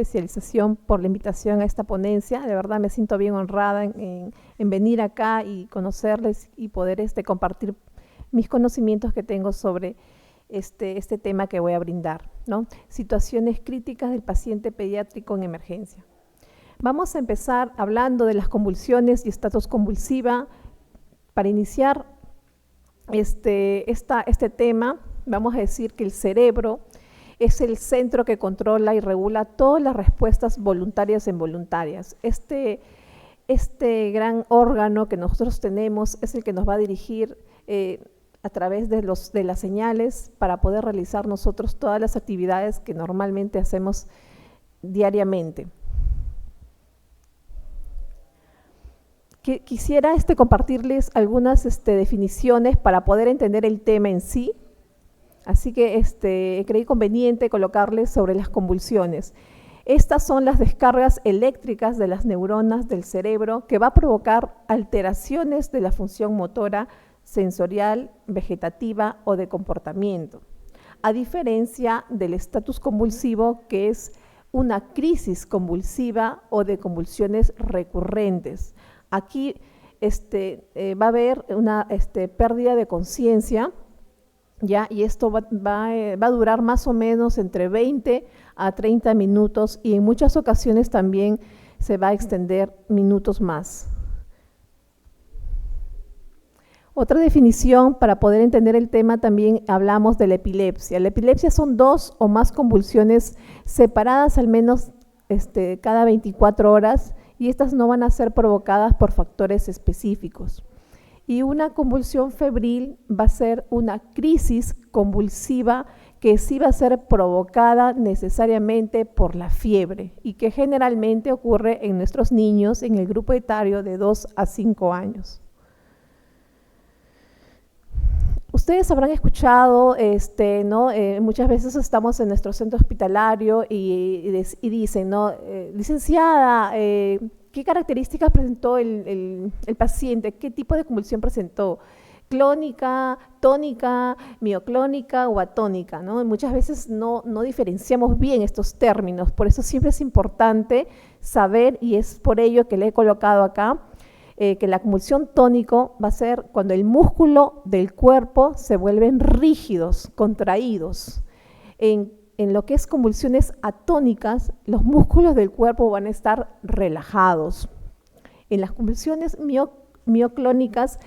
especialización, por la invitación a esta ponencia. De verdad me siento bien honrada en venir acá y conocerles y poder compartir mis conocimientos que tengo sobre este tema que voy a brindar, ¿no? Situaciones críticas del paciente pediátrico en emergencia. Vamos a empezar hablando de las convulsiones y estatus convulsiva. Para iniciar este tema, vamos a decir que el cerebro es el centro que controla y regula todas las respuestas voluntarias e involuntarias. Este gran órgano que nosotros tenemos es el que nos va a dirigir a través de las señales para poder realizar nosotros todas las actividades que normalmente hacemos diariamente. Quisiera compartirles algunas definiciones para poder entender el tema en sí. Así que creí conveniente colocarles sobre las convulsiones. Estas son las descargas eléctricas de las neuronas del cerebro que va a provocar alteraciones de la función motora, sensorial, vegetativa o de comportamiento. A diferencia del estatus convulsivo, que es una crisis convulsiva o de convulsiones recurrentes. Aquí va a haber una pérdida de conciencia, ¿ya? Y esto va a durar más o menos entre 20 a 30 minutos y en muchas ocasiones también se va a extender minutos más. Otra definición para poder entender el tema también hablamos de la epilepsia. La epilepsia son 2 o más convulsiones separadas al menos cada 24 horas y estas no van a ser provocadas por factores específicos. Y una convulsión febril va a ser una crisis convulsiva que sí va a ser provocada necesariamente por la fiebre y que generalmente ocurre en nuestros niños en el grupo etario de 2 a 5 años. Ustedes habrán escuchado, ¿no? Muchas veces estamos en nuestro centro hospitalario y dicen, ¿no? Licenciada, ¿qué características presentó el paciente? ¿Qué tipo de convulsión presentó? ¿Clónica, tónica, mioclónica o atónica? ¿No? Muchas veces no diferenciamos bien estos términos, por eso siempre es importante saber, y es por ello que le he colocado acá, que la convulsión tónico va a ser cuando el músculo del cuerpo se vuelven rígidos, contraídos. En lo que es convulsiones atónicas, los músculos del cuerpo van a estar relajados. En las convulsiones mioclónicas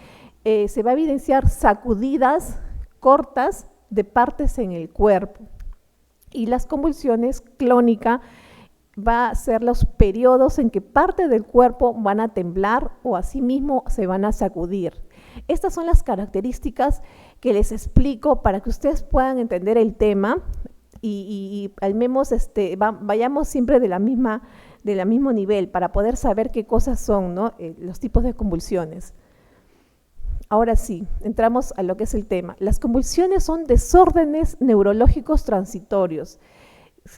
se va a evidenciar sacudidas cortas de partes en el cuerpo. Y las convulsiones clónicas va a ser los periodos en que parte del cuerpo van a temblar o asimismo se van a sacudir. Estas son las características que les explico para que ustedes puedan entender el tema y al menos vayamos siempre del mismo nivel para poder saber qué cosas son, ¿no? Los tipos de convulsiones. Ahora sí, entramos a lo que es el tema. Las convulsiones son desórdenes neurológicos transitorios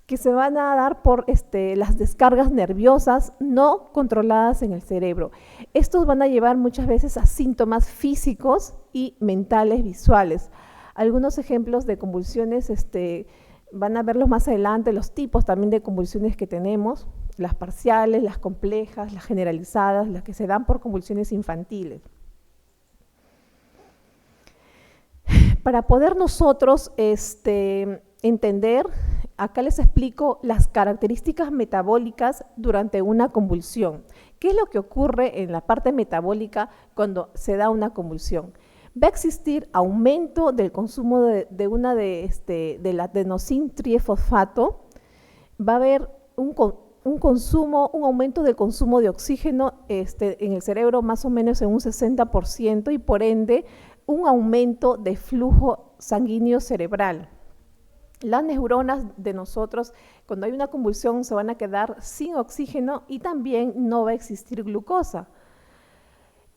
que se van a dar por las descargas nerviosas no controladas en el cerebro. Estos van a llevar muchas veces a síntomas físicos y mentales visuales. Algunos ejemplos de convulsiones van a verlos más adelante, los tipos también de convulsiones que tenemos, las parciales, las complejas, las generalizadas, las que se dan por convulsiones infantiles. Para poder nosotros entender, acá les explico las características metabólicas durante una convulsión. ¿Qué es lo que ocurre en la parte metabólica cuando se da una convulsión? Va a existir aumento del consumo del adenosín trifosfato, va a haber un aumento del consumo de oxígeno en el cerebro más o menos en un 60% y por ende un aumento de flujo sanguíneo cerebral. Las neuronas de nosotros, cuando hay una convulsión, se van a quedar sin oxígeno y también no va a existir glucosa.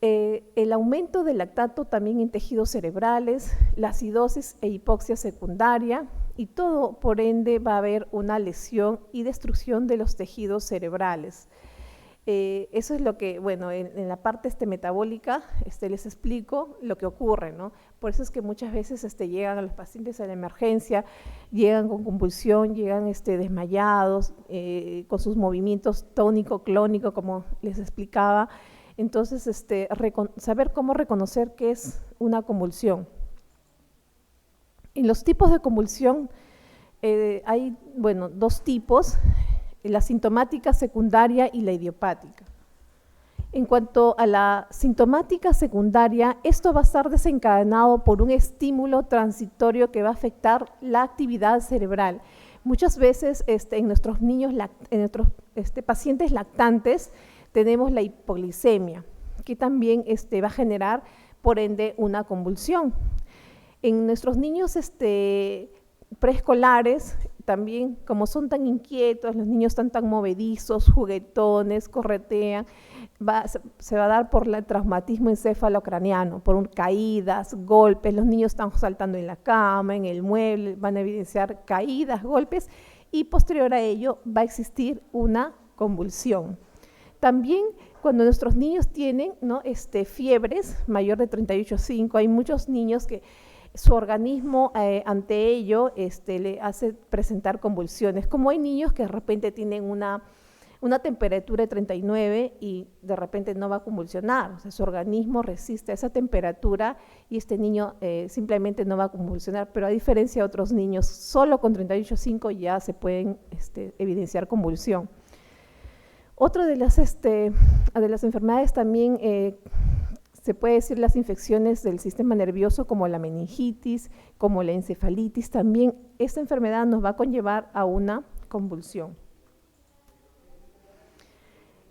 El aumento del lactato también en tejidos cerebrales, la acidosis e hipoxia secundaria y todo por ende va a haber una lesión y destrucción de los tejidos cerebrales. Eso es lo que, bueno, en la parte metabólica les explico lo que ocurre, ¿no? Por eso es que muchas veces llegan a los pacientes a la emergencia, llegan con convulsión, llegan desmayados, con sus movimientos tónico-clónico, como les explicaba. Entonces, saber cómo reconocer qué es una convulsión. En los tipos de convulsión hay, bueno, dos tipos: la sintomática secundaria y la idiopática. En cuanto a la sintomática secundaria, esto va a estar desencadenado por un estímulo transitorio que va a afectar la actividad cerebral. Muchas veces en nuestros niños, en nuestros pacientes lactantes, tenemos la hipoglicemia, que también va a generar, por ende, una convulsión. En nuestros niños preescolares, también, como son tan inquietos, los niños están tan movedizos, juguetones, corretean, se va a dar por el traumatismo encefalocraniano, por caídas, golpes. Los niños están saltando en la cama, en el mueble, van a evidenciar caídas, golpes, y posterior a ello va a existir una convulsión. También cuando nuestros niños tienen, ¿no?, fiebres mayor de 38,5, hay muchos niños que su organismo ante ello le hace presentar convulsiones, como hay niños que de repente tienen una temperatura de 39 y de repente no va a convulsionar, o sea, su organismo resiste a esa temperatura y este niño simplemente no va a convulsionar, pero a diferencia de otros niños, solo con 38,5 ya se pueden evidenciar convulsión. Otra de las enfermedades también, se puede decir las infecciones del sistema nervioso, como la meningitis, como la encefalitis, también esta enfermedad nos va a conllevar a una convulsión.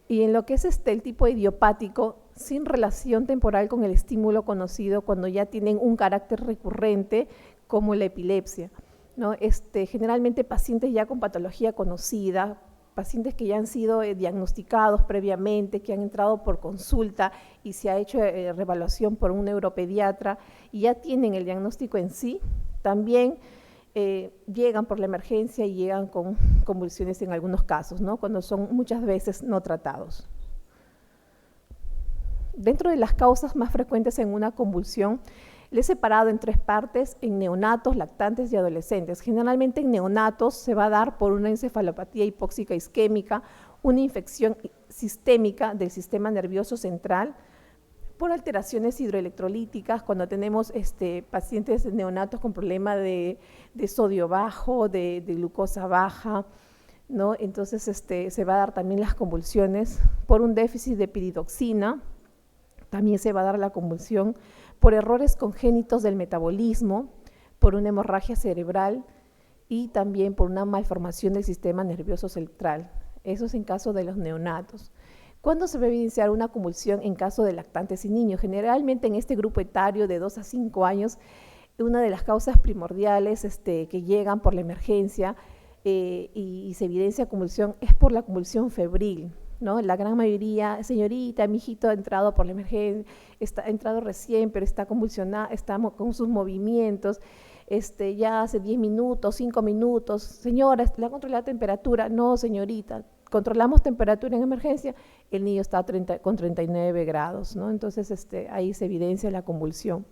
Y en lo que es el tipo idiopático, sin relación temporal con el estímulo conocido, cuando ya tienen un carácter recurrente, como la epilepsia, ¿no? Generalmente pacientes ya con patología conocida, pacientes que ya han sido diagnosticados previamente, que han entrado por consulta y se ha hecho reevaluación por un neuropediatra y ya tienen el diagnóstico en sí, también llegan por la emergencia y llegan con convulsiones en algunos casos, ¿no?, cuando son muchas veces no tratados. Dentro de las causas más frecuentes en una convulsión, le he separado en tres partes: en neonatos, lactantes y adolescentes. Generalmente en neonatos se va a dar por una encefalopatía hipóxica isquémica, una infección sistémica del sistema nervioso central, por alteraciones hidroelectrolíticas, cuando tenemos pacientes neonatos con problema de sodio bajo, de glucosa baja, ¿no? Entonces se va a dar también las convulsiones por un déficit de piridoxina, también se va a dar la convulsión por errores congénitos del metabolismo, por una hemorragia cerebral y también por una malformación del sistema nervioso central. Eso es en caso de los neonatos. ¿Cuándo se va a evidenciar una convulsión en caso de lactantes y niños? Generalmente en este grupo etario de 2 a 5 años, una de las causas primordiales que llegan por la emergencia y se evidencia convulsión es por la convulsión febril, ¿no? La gran mayoría: señorita, mi hijito ha entrado por la emergencia, ha entrado recién, pero está convulsionado, está con sus movimientos, ya hace 10 minutos, 5 minutos, señora, ¿le ha controlado la temperatura? No, señorita, controlamos temperatura en emergencia, el niño está con 39 grados, ¿no? Entonces ahí se evidencia la convulsión.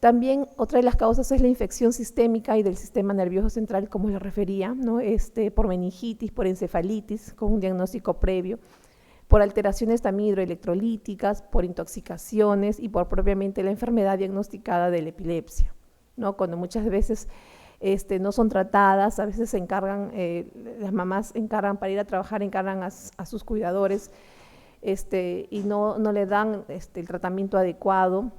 También otra de las causas es la infección sistémica y del sistema nervioso central, como les refería, ¿no? Por meningitis, por encefalitis, con un diagnóstico previo, por alteraciones también hidroelectrolíticas, por intoxicaciones y por propiamente la enfermedad diagnosticada de la epilepsia, ¿no? Cuando muchas veces no son tratadas, a veces se encargan, las mamás encargan para ir a trabajar, encargan a sus cuidadores y no le dan el tratamiento adecuado,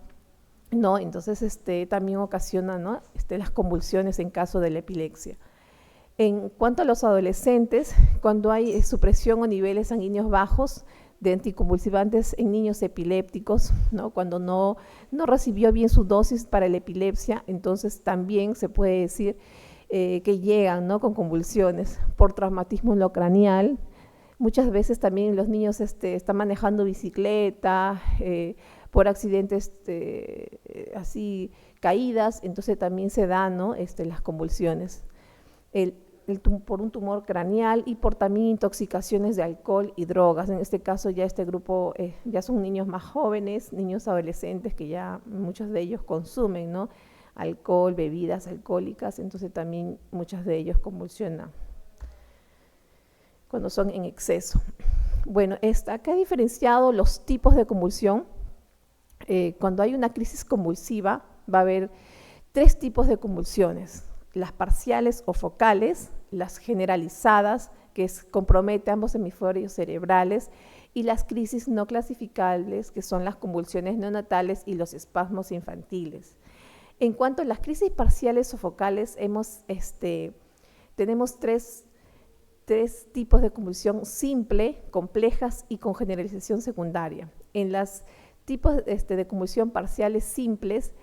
¿no? Entonces también ocasiona, ¿no?, las convulsiones en caso de la epilepsia. En cuanto a los adolescentes, cuando hay supresión o niveles sanguíneos bajos de anticonvulsivantes en niños epilépticos, ¿no?, cuando no recibió bien su dosis para la epilepsia, entonces también se puede decir que llegan, ¿no?, con convulsiones por traumatismo endocranial. Muchas veces también los niños están manejando bicicleta, por accidentes así, caídas, entonces también se dan, ¿no?, las convulsiones. por un tumor craneal y por también intoxicaciones de alcohol y drogas. En este caso ya este grupo ya son niños más jóvenes, niños adolescentes que ya muchos de ellos consumen, ¿no?, alcohol, bebidas alcohólicas, entonces también muchos de ellos convulsionan cuando son en exceso. Bueno, acá he diferenciado los tipos de convulsión. Cuando hay una crisis convulsiva va a haber 3 tipos de convulsiones: las parciales o focales, las generalizadas, que comprometen ambos hemisferios cerebrales, y las crisis no clasificables, que son las convulsiones neonatales y los espasmos infantiles. En cuanto a las crisis parciales o focales, tenemos tres tipos de convulsión: simple, complejas y con generalización secundaria. En los tipos de convulsión parciales simples,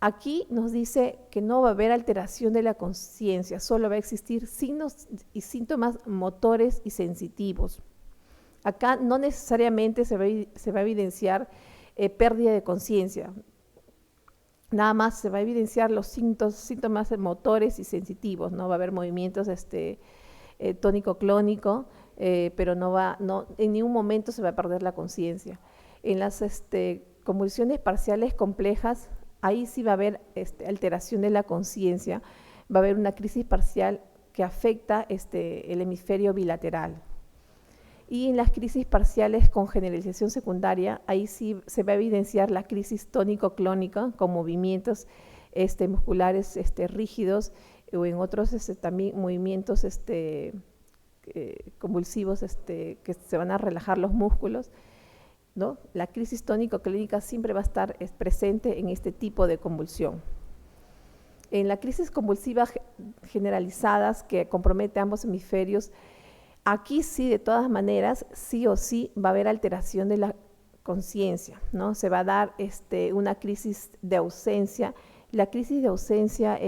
aquí nos dice que no va a haber alteración de la conciencia, solo va a existir signos y síntomas motores y sensitivos. Acá no necesariamente se va a evidenciar pérdida de conciencia, nada más se va a evidenciar los síntomas motores y sensitivos, ¿no? Va a haber movimientos tónico-clónico, pero en ningún momento se va a perder la conciencia. En las convulsiones parciales complejas, ahí sí va a haber alteración de la conciencia, va a haber una crisis parcial que afecta el hemisferio bilateral. Y en las crisis parciales con generalización secundaria, ahí sí se va a evidenciar la crisis tónico-clónica con movimientos musculares rígidos, o en otros también movimientos convulsivos que se van a relajar los músculos, ¿no? La crisis tónico-clínica siempre va a estar presente en este tipo de convulsión. En la crisis convulsiva generalizadas, que compromete ambos hemisferios, aquí sí, de todas maneras, sí o sí va a haber alteración de la conciencia, ¿no? Se va a dar una crisis de ausencia. La crisis de ausencia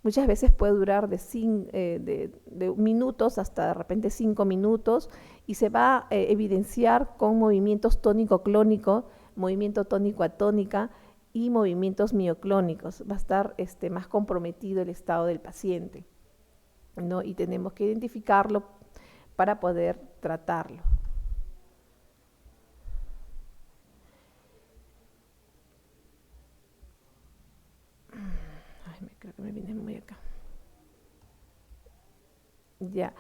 muchas veces puede durar de minutos hasta de repente 5 minutos, y se va a evidenciar con movimientos tónico-clónico, movimiento tónico-atónica y movimientos mioclónicos. Va a estar más comprometido el estado del paciente, ¿no? Y tenemos que identificarlo para poder tratarlo. Creo que me viene muy acá. Ya.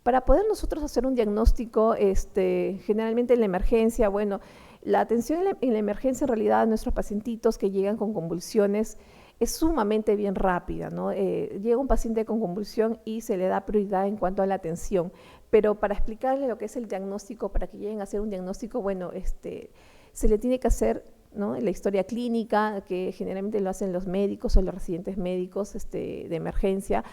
Para poder nosotros hacer un diagnóstico, generalmente en la emergencia, bueno, la atención en la emergencia en realidad de nuestros pacientitos que llegan con convulsiones es sumamente bien rápida, ¿no? Llega un paciente con convulsión y se le da prioridad en cuanto a la atención, pero para explicarle lo que es el diagnóstico, para que lleguen a hacer un diagnóstico, bueno, se le tiene que hacer, ¿no?, la historia clínica, que generalmente lo hacen los médicos o los residentes médicos de emergencia,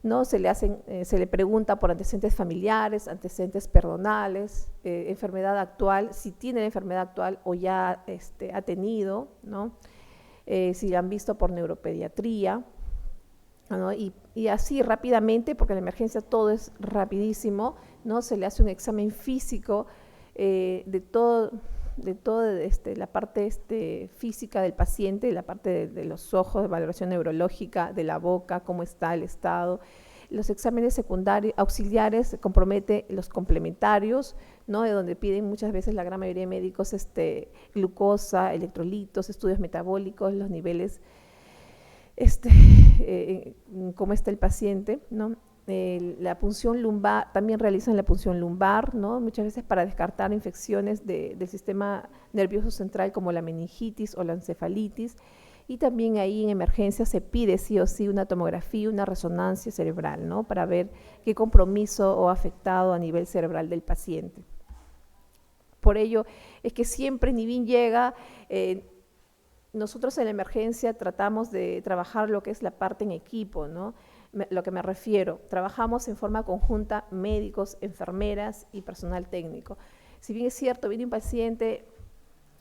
¿no? Se le pregunta por antecedentes familiares, antecedentes personales, enfermedad actual, si tiene la enfermedad actual o ya ha tenido, ¿no? Si la han visto por neuropediatría, ¿no? Y así rápidamente, porque en la emergencia todo es rapidísimo, ¿no? Se le hace un examen físico de todo la parte física del paciente, la parte de los ojos, de valoración neurológica, de la boca, cómo está el estado. Los exámenes secundarios, auxiliares, compromete los complementarios, ¿no?, de donde piden muchas veces la gran mayoría de médicos glucosa, electrolitos, estudios metabólicos, los niveles, cómo está el paciente, ¿no? La punción lumbar, también realizan la punción lumbar, ¿no?, muchas veces para descartar infecciones del sistema nervioso central como la meningitis o la encefalitis, y también ahí en emergencia se pide sí o sí una tomografía, una resonancia cerebral, ¿no?, para ver qué compromiso o afectado a nivel cerebral del paciente. Por ello es que siempre, ni bien llega, nosotros en la emergencia tratamos de trabajar lo que es la parte en equipo, ¿no? Lo que me refiero, trabajamos en forma conjunta médicos, enfermeras y personal técnico. Si bien es cierto, viene un paciente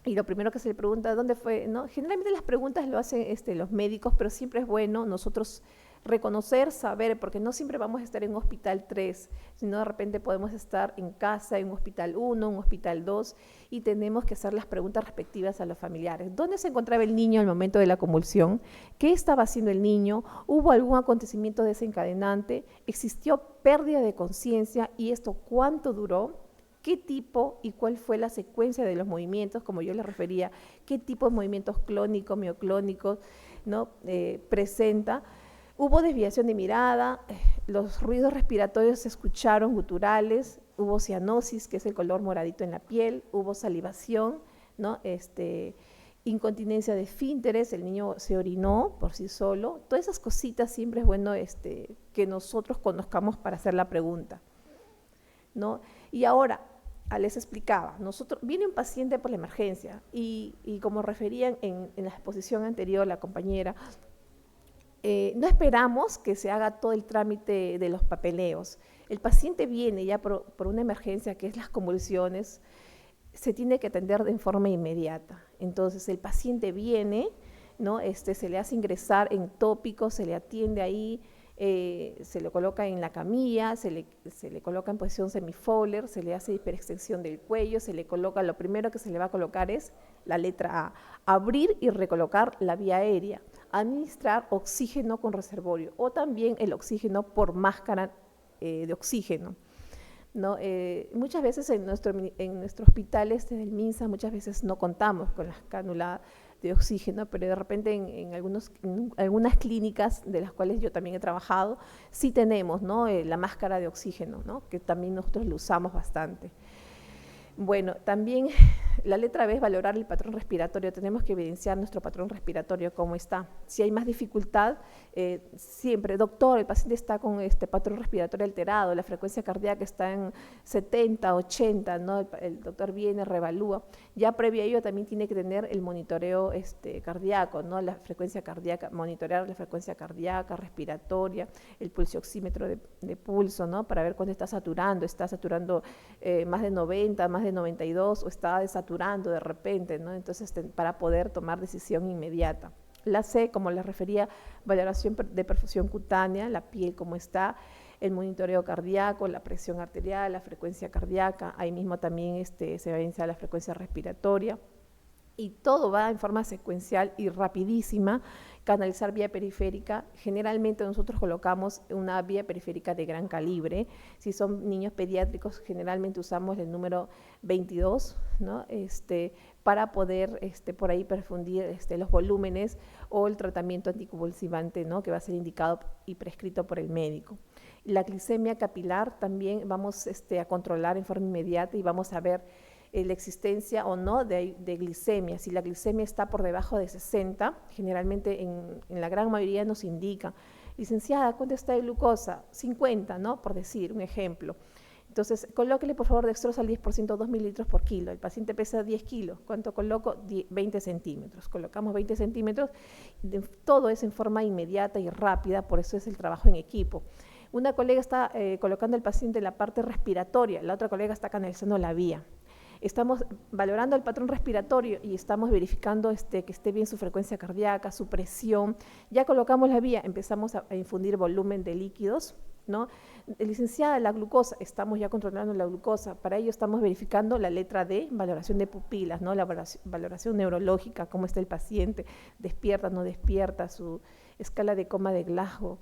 y lo primero que se le pregunta, ¿dónde fue?, ¿no? Generalmente las preguntas lo hacen los médicos, pero siempre es bueno nosotros reconocer, saber, porque no siempre vamos a estar en un hospital 3, sino de repente podemos estar en casa, en un hospital 1, un hospital 2, y tenemos que hacer las preguntas respectivas a los familiares. ¿Dónde se encontraba el niño al momento de la convulsión? ¿Qué estaba haciendo el niño? ¿Hubo algún acontecimiento desencadenante? ¿Existió pérdida de conciencia? ¿Y esto cuánto duró? ¿Qué tipo y cuál fue la secuencia de los movimientos? Como yo les refería, ¿qué tipo de movimientos clónicos, mioclónicos, ¿no? Presenta? Hubo desviación de mirada, los ruidos respiratorios se escucharon guturales, hubo cianosis, que es el color moradito en la piel, hubo salivación, ¿no? Incontinencia de esfínteres, el niño se orinó por sí solo. Todas esas cositas siempre es bueno que nosotros conozcamos para hacer la pregunta, ¿no? Y ahora, les explicaba, viene un paciente por la emergencia y como referían en la exposición anterior la compañera, no esperamos que se haga todo el trámite de los papeleos. El paciente viene ya por una emergencia que es las convulsiones, se tiene que atender de forma inmediata. Entonces el paciente viene, ¿no? Se le hace ingresar en tópico, se le atiende ahí, se le coloca en la camilla, se le coloca en posición semifowler, se le hace hiperextensión del cuello, se le coloca, lo primero que se le va a colocar es la letra A, abrir y recolocar la vía aérea, administrar oxígeno con reservorio o también el oxígeno por máscara de oxígeno, ¿no? Muchas veces en nuestro hospital del MINSA muchas veces no contamos con las cánulas de oxígeno, pero de repente en algunas clínicas de las cuales yo también he trabajado, sí tenemos, ¿no? La máscara de oxígeno, ¿no? Que también nosotros lo usamos bastante. Bueno, también la letra B es valorar el patrón respiratorio. Tenemos que evidenciar nuestro patrón respiratorio, cómo está. Si hay más dificultad, siempre, doctor, el paciente está con este patrón respiratorio alterado, la frecuencia cardíaca está en 70, 80, ¿no? El doctor viene, reevalúa. Ya previo a ello también tiene que tener el monitoreo cardíaco, ¿no? La frecuencia cardíaca, monitorear la frecuencia cardíaca, respiratoria, el pulsioxímetro de pulso, ¿no? Para ver cuándo está saturando más de 90, más de 92 o está desaturando de repente, ¿no? Entonces, para poder tomar decisión inmediata. La C, como les refería, valoración de perfusión cutánea, la piel cómo está, el monitoreo cardíaco, la presión arterial, la frecuencia cardíaca, ahí mismo también se evidencia la frecuencia respiratoria, y todo va en forma secuencial y rapidísima. Canalizar vía periférica, generalmente nosotros colocamos una vía periférica de gran calibre. Si son niños pediátricos, generalmente usamos el número 22, ¿no? Para poder por ahí perfundir los volúmenes o el tratamiento anticonvulsivante, ¿no? Que va a ser indicado y prescrito por el médico. La glicemia capilar también vamos a controlar en forma inmediata y vamos a ver la existencia o no de glicemia. Si la glicemia está por debajo de 60, generalmente en la gran mayoría nos indica, licenciada, ¿cuánto está de glucosa? 50, ¿no? Por decir un ejemplo. Entonces, colóquele por favor dextrosa al 10%, 2 mililitros por kilo. El paciente pesa 10 kilos. ¿Cuánto coloco? 20 centímetros. Colocamos 20 centímetros. Todo es en forma inmediata y rápida, por eso es el trabajo en equipo. Una colega está colocando al paciente en la parte respiratoria, la otra colega está canalizando la vía. Estamos valorando el patrón respiratorio y estamos verificando que esté bien su frecuencia cardíaca, su presión. Ya colocamos la vía, empezamos a infundir volumen de líquidos, ¿no? Licenciada, la glucosa, estamos ya controlando la glucosa. Para ello estamos verificando la letra D, valoración de pupilas, ¿no? La valoración neurológica, cómo está el paciente, despierta, no despierta, su escala de coma de Glasgow,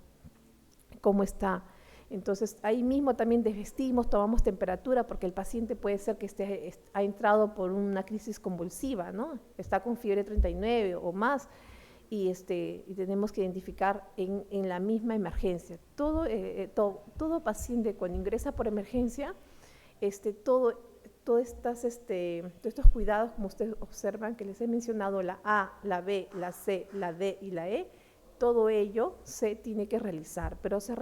cómo está. Entonces, ahí mismo también desvestimos, tomamos temperatura, porque el paciente puede ser que ha entrado por una crisis convulsiva, ¿no? Está con fiebre 39 o más, y tenemos que identificar en la misma emergencia. Todo paciente cuando ingresa por emergencia, todos estos cuidados, como ustedes observan, que les he mencionado, la A, la B, la C, la D y la E, todo ello se tiene que realizar, pero se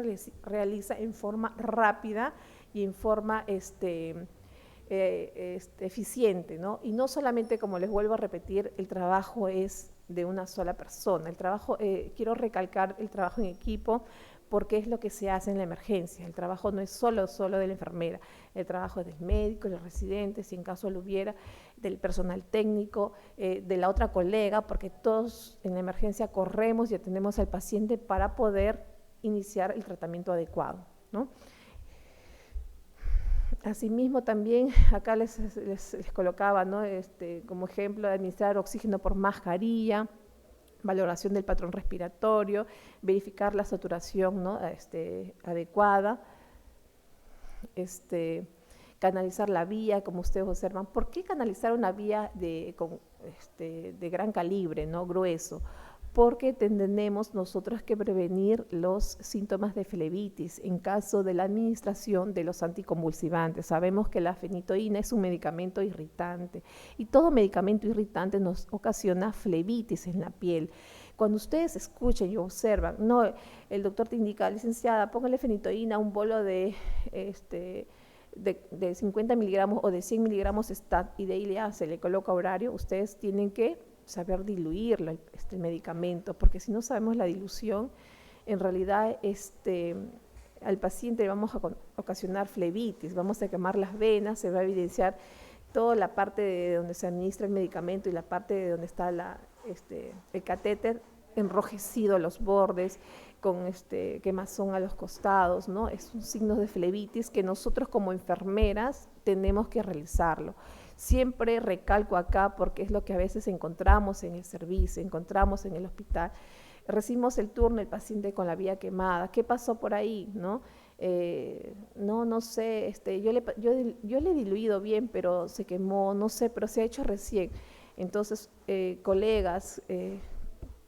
realiza en forma rápida y en forma eficiente, ¿no? Y no solamente, como les vuelvo a repetir, el trabajo es de una sola persona. El trabajo, quiero recalcar el trabajo en equipo, porque es lo que se hace en la emergencia. El trabajo no es solo de la enfermera, el trabajo es del médico, del residente, si en caso lo hubiera, del personal técnico, de la otra colega, porque todos en la emergencia corremos y atendemos al paciente para poder iniciar el tratamiento adecuado, ¿no? Asimismo, también acá les colocaba, ¿no? Como ejemplo, administrar oxígeno por mascarilla, valoración del patrón respiratorio, verificar la saturación, ¿no? Adecuada, canalizar la vía, como ustedes observan. ¿Por qué canalizar una vía de gran calibre, ¿no? Grueso? Porque tenemos nosotros que prevenir los síntomas de flebitis en caso de la administración de los anticonvulsivantes. Sabemos que la fenitoína es un medicamento irritante y todo medicamento irritante nos ocasiona flebitis en la piel. Cuando ustedes escuchen y observan, no, el doctor te indica, licenciada, póngale fenitoína, un bolo de 50 miligramos o de 100 miligramos stat, y de ahí se le coloca horario, ustedes tienen que saber diluirlo, el medicamento, porque si no sabemos la dilución, en realidad al paciente le vamos a ocasionar flebitis, vamos a quemar las venas, se va a evidenciar toda la parte de donde se administra el medicamento y la parte de donde está el catéter enrojecido a los bordes, con quemazón a los costados, ¿no? Es un signo de flebitis que nosotros como enfermeras tenemos que realizarlo. Siempre recalco acá porque es lo que a veces encontramos en el servicio, encontramos en el hospital. Recibimos el turno, el paciente con la vía quemada. ¿Qué pasó por ahí? ¿No? No sé, yo le he diluido bien, pero se quemó, no sé, pero se ha hecho recién. Entonces, colegas,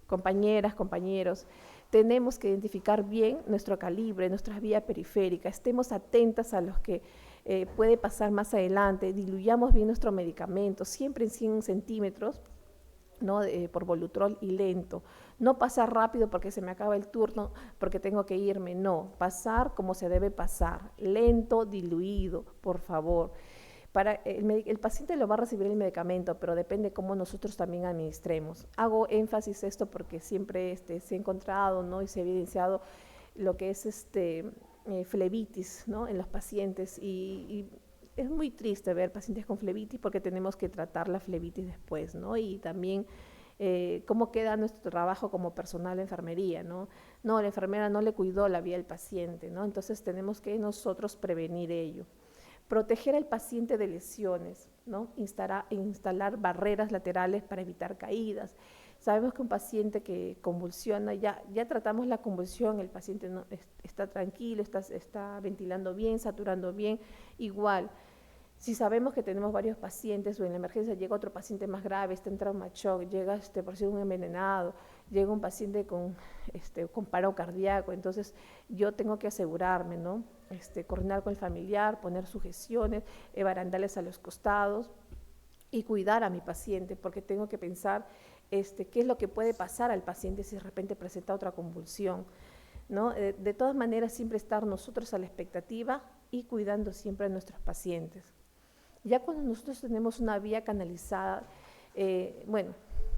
compañeras, compañeros, tenemos que identificar bien nuestro calibre, nuestras vías periféricas, estemos atentas a los que puede pasar más adelante, diluyamos bien nuestro medicamento, siempre en 100 centímetros, ¿no? Por Volutrol y lento. No pasar rápido porque se me acaba el turno, porque tengo que irme, no, pasar como se debe pasar, lento, diluido, por favor. El paciente lo va a recibir el medicamento, pero depende cómo nosotros también administremos. Hago énfasis esto porque siempre se ha encontrado, ¿no? Y se ha evidenciado lo que es flebitis, ¿no? En los pacientes y es muy triste ver pacientes con flebitis porque tenemos que tratar la flebitis después, ¿no? Y también cómo queda nuestro trabajo como personal de enfermería, ¿no? No, la enfermera no le cuidó la vía del paciente, ¿no? Entonces tenemos que nosotros prevenir ello. Proteger al paciente de lesiones, ¿no? Instalar barreras laterales para evitar caídas. Sabemos que un paciente que convulsiona, ya tratamos la convulsión, el paciente no, está tranquilo, está ventilando bien, saturando bien, igual. Si sabemos que tenemos varios pacientes o en la emergencia llega otro paciente más grave, está en trauma shock, llega por si un envenenado, llega un paciente con paro cardíaco, entonces yo tengo que asegurarme, ¿no? Coordinar con el familiar, poner sujeciones, barandales a los costados y cuidar a mi paciente, porque tengo que pensar qué es lo que puede pasar al paciente si de repente presenta otra convulsión, ¿no? De todas maneras, siempre estar nosotros a la expectativa y cuidando siempre a nuestros pacientes. Ya cuando nosotros tenemos una vía canalizada, bueno,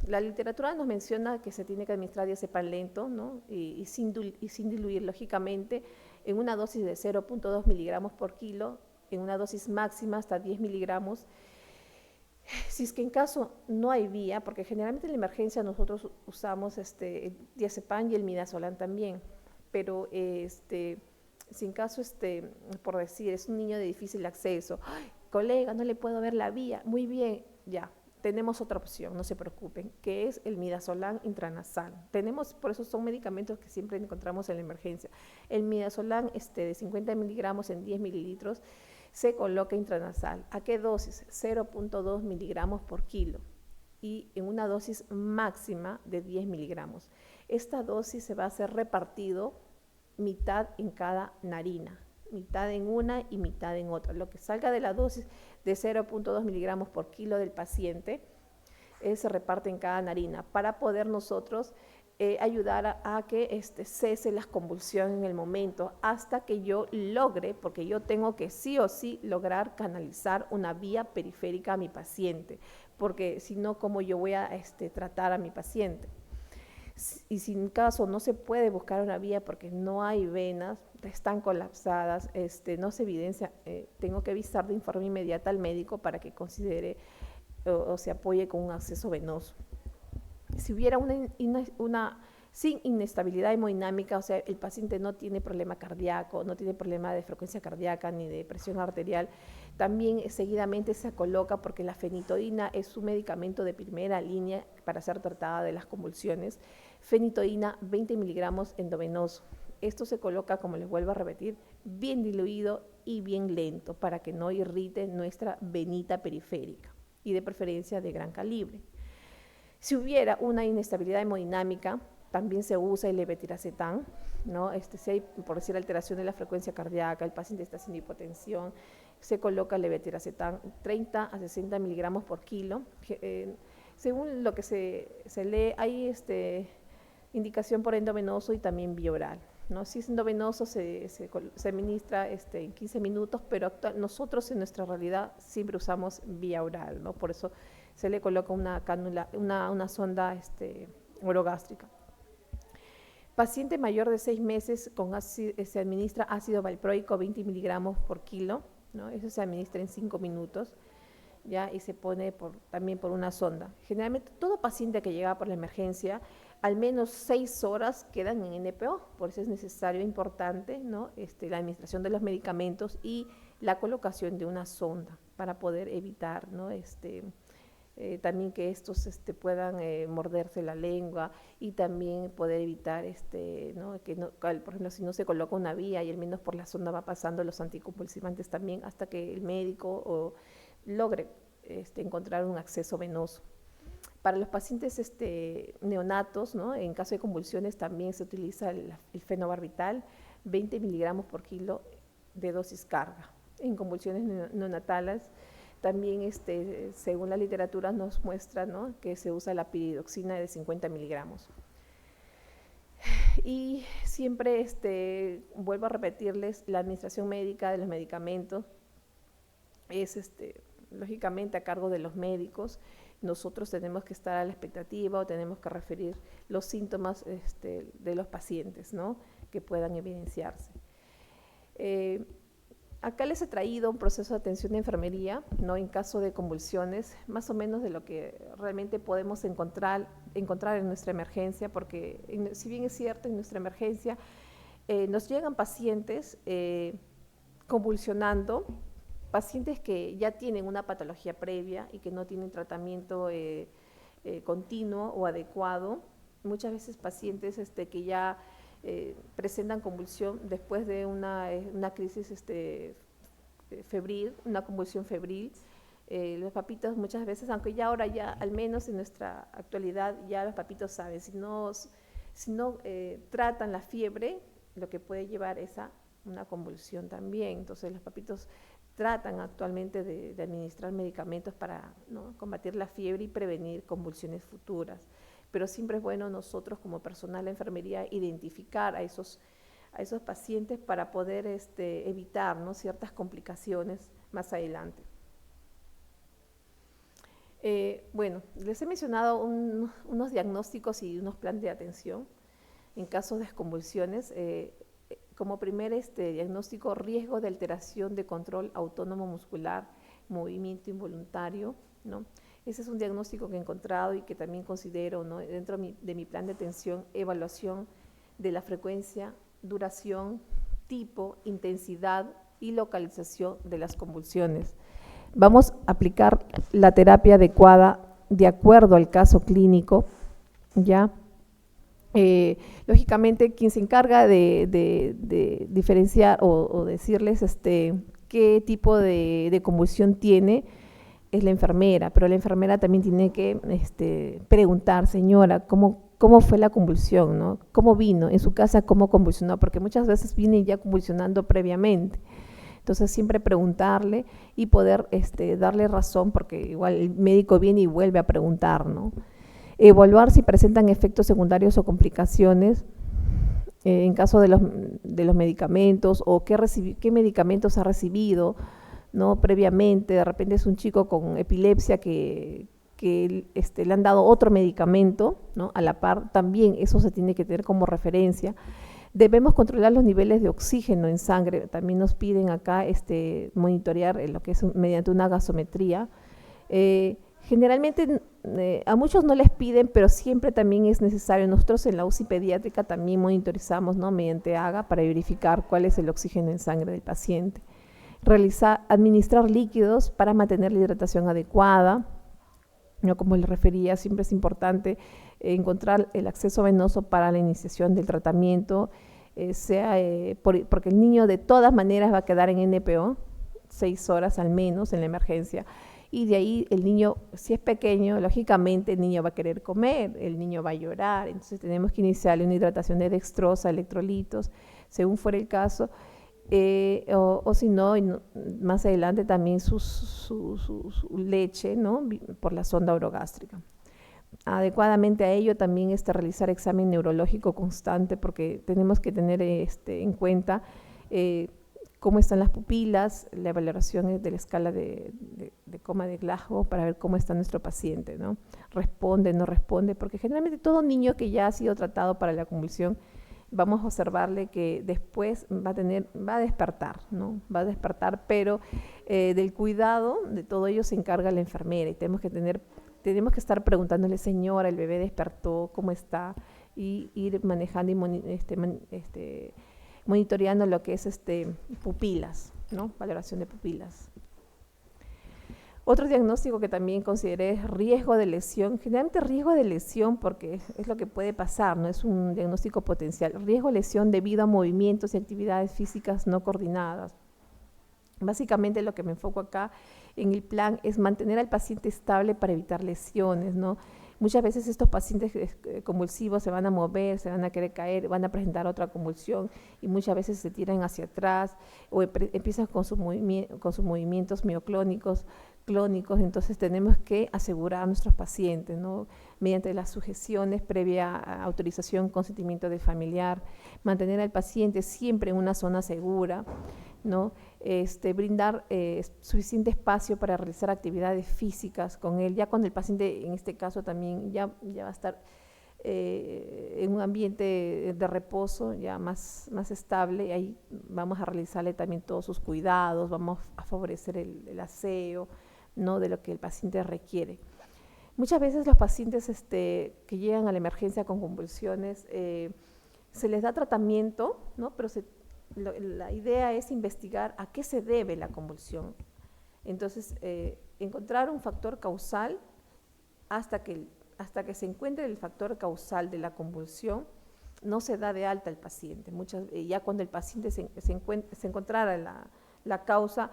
la literatura nos menciona que se tiene que administrar diazepam lento, ¿no? y sin diluir, lógicamente, en una dosis de 0.2 miligramos por kilo, en una dosis máxima hasta 10 miligramos. Si es que en caso no hay vía, porque generalmente en la emergencia nosotros usamos el diazepam y el midazolam también, pero si en caso, por decir, es un niño de difícil acceso, ¡ay, colega, no le puedo ver la vía! Muy bien, ya, tenemos otra opción, no se preocupen, que es el midazolam intranasal. Por eso son medicamentos que siempre encontramos en la emergencia. El midazolam de 50 miligramos en 10 mililitros se coloca intranasal. ¿A qué dosis? 0.2 miligramos por kilo y en una dosis máxima de 10 miligramos. Esta dosis se va a hacer repartido mitad en cada narina, mitad en una y mitad en otra. Lo que salga de la dosis de 0.2 miligramos por kilo del paciente se reparte en cada narina para poder nosotros ayudar a que cese las convulsiones en el momento hasta que yo logre, porque yo tengo que sí o sí lograr canalizar una vía periférica a mi paciente, porque si no, ¿cómo yo voy a tratar a mi paciente? Y si en caso no se puede buscar una vía porque no hay venas, están colapsadas, no se evidencia, tengo que avisar de informe inmediato al médico para que considere o se apoye con un acceso venoso. Si hubiera sin inestabilidad hemodinámica, o sea, el paciente no tiene problema cardíaco, no tiene problema de frecuencia cardíaca ni de presión arterial. También seguidamente se coloca, porque la fenitoína es un medicamento de primera línea para ser tratada de las convulsiones, fenitoína 20 miligramos endovenoso. Esto se coloca, como les vuelvo a repetir, bien diluido y bien lento para que no irrite nuestra venita periférica y de preferencia de gran calibre. Si hubiera una inestabilidad hemodinámica, también se usa el levetiracetam, ¿no? Si hay, por decir, alteración de la frecuencia cardíaca, el paciente está sin hipotensión, se coloca levetiracetam 30 a 60 miligramos por kilo. Según lo que se lee, hay indicación por endovenoso y también vía oral, ¿no? Si es endovenoso se administra en 15 minutos, pero nosotros en nuestra realidad siempre usamos vía oral, ¿no? Por eso se le coloca una cánula, una sonda orogástrica. Paciente mayor de 6 meses se administra ácido valproico 20 miligramos por kilo, ¿no? Eso se administra en 5 minutos, ¿ya? Y se pone también por una sonda. Generalmente todo paciente que llega por la emergencia, al menos 6 horas quedan en NPO, por eso es necesario, importante, ¿no? La administración de los medicamentos y la colocación de una sonda para poder evitar, ¿no? También que estos puedan morderse la lengua y también poder evitar ¿no? Por ejemplo, si no se coloca una vía y al menos por la sonda va pasando los anticonvulsivantes también hasta que el médico logre encontrar un acceso venoso. Para los pacientes neonatos, ¿no? En caso de convulsiones también se utiliza el fenobarbital, 20 miligramos por kilo de dosis carga. En convulsiones neonatales también, según la literatura nos muestra, ¿no? Que se usa la piridoxina de 50 miligramos. Y siempre vuelvo a repetirles, la administración médica de los medicamentos es lógicamente a cargo de los médicos. Nosotros tenemos que estar a la expectativa o tenemos que referir los síntomas de los pacientes, ¿no? Que puedan evidenciarse. Acá les he traído un proceso de atención de enfermería, ¿no? En caso de convulsiones, más o menos de lo que realmente podemos encontrar en nuestra emergencia, porque si bien es cierto, en nuestra emergencia nos llegan pacientes convulsionando, pacientes que ya tienen una patología previa y que no tienen tratamiento continuo o adecuado, muchas veces pacientes que ya presentan convulsión después de una crisis febril, una convulsión febril. Los papitos muchas veces, aunque ya ahora ya, al menos en nuestra actualidad, ya los papitos saben, si no tratan la fiebre, lo que puede llevar es a una convulsión también. Entonces los papitos tratan actualmente de administrar medicamentos para, ¿no? combatir la fiebre y prevenir convulsiones futuras. Pero siempre es bueno nosotros como personal de enfermería identificar a esos pacientes para poder evitar, ¿no? ciertas complicaciones más adelante. Bueno, les he mencionado unos diagnósticos y unos planes de atención en casos de convulsiones. Como primer diagnóstico, riesgo de alteración de control autónomo muscular, movimiento involuntario, ¿no? Ese es un diagnóstico que he encontrado y que también considero, ¿no? dentro de mi plan de atención, evaluación de la frecuencia, duración, tipo, intensidad y localización de las convulsiones. Vamos a aplicar la terapia adecuada de acuerdo al caso clínico, ¿ya? Lógicamente, quien se encarga de diferenciar o decirles qué tipo de convulsión tiene es la enfermera, pero la enfermera también tiene que preguntar, señora, ¿cómo fue la convulsión, ¿no? ¿Cómo vino? En su casa, ¿cómo convulsionó? Porque muchas veces viene ya convulsionando previamente. Entonces, siempre preguntarle y poder darle razón, porque igual el médico viene y vuelve a preguntar, ¿no? Evaluar si presentan efectos secundarios o complicaciones en caso de los medicamentos o qué medicamentos ha recibido, ¿no? previamente. De repente es un chico con epilepsia que le han dado otro medicamento, ¿no? a la par, también eso se tiene que tener como referencia. Debemos controlar los niveles de oxígeno en sangre, también nos piden acá monitorear lo que es mediante una gasometría. Generalmente a muchos no les piden, pero siempre también es necesario. Nosotros en la UCI pediátrica también monitorizamos, ¿no?, mediante AGA para verificar cuál es el oxígeno en sangre del paciente. Administrar líquidos para mantener la hidratación adecuada, ¿no? Como les refería, siempre es importante encontrar el acceso venoso para la iniciación del tratamiento, porque el niño de todas maneras va a quedar en NPO 6 horas al menos en la emergencia, y de ahí el niño, si es pequeño, lógicamente el niño va a querer comer, el niño va a llorar, entonces tenemos que iniciarle una hidratación de dextrosa, electrolitos, según fuera el caso, o si no, más adelante también su leche, ¿no?, por la sonda orogástrica. Adecuadamente a ello también realizar examen neurológico constante, porque tenemos que tener en cuenta cómo están las pupilas, la valoración de la escala de coma de Glasgow para ver cómo está nuestro paciente, ¿no? Responde, no responde, porque generalmente todo niño que ya ha sido tratado para la convulsión, vamos a observarle que después va a despertar, ¿no? Va a despertar, pero del cuidado de todo ello se encarga la enfermera, y tenemos que estar preguntándole: señora, el bebé despertó, ¿cómo está? Y ir manejando y monitoreando lo que es pupilas, ¿no? Valoración de pupilas. Otro diagnóstico que también consideré es riesgo de lesión. Generalmente riesgo de lesión porque es lo que puede pasar, no es un diagnóstico potencial. Riesgo de lesión debido a movimientos y actividades físicas no coordinadas. Básicamente lo que me enfoco acá en el plan es mantener al paciente estable para evitar lesiones, ¿no? Muchas veces estos pacientes convulsivos se van a mover, se van a querer caer, van a presentar otra convulsión y muchas veces se tiran hacia atrás o empiezan con sus movimientos mioclónicos, clónicos. Entonces tenemos que asegurar a nuestros pacientes, ¿no?, mediante las sujeciones previa autorización, consentimiento del familiar, mantener al paciente siempre en una zona segura, ¿no? Brindar suficiente espacio para realizar actividades físicas con él, ya cuando el paciente en este caso también ya va a estar en un ambiente de reposo ya más estable, y ahí vamos a realizarle también todos sus cuidados, vamos a favorecer el aseo, ¿no?, de lo que el paciente requiere. Muchas veces los pacientes que llegan a la emergencia con convulsiones, se les da tratamiento, ¿no?, pero la idea es investigar a qué se debe la convulsión. Entonces, encontrar un factor causal hasta que se encuentre el factor causal de la convulsión, no se da de alta al paciente. Ya cuando el paciente se encontrara la causa,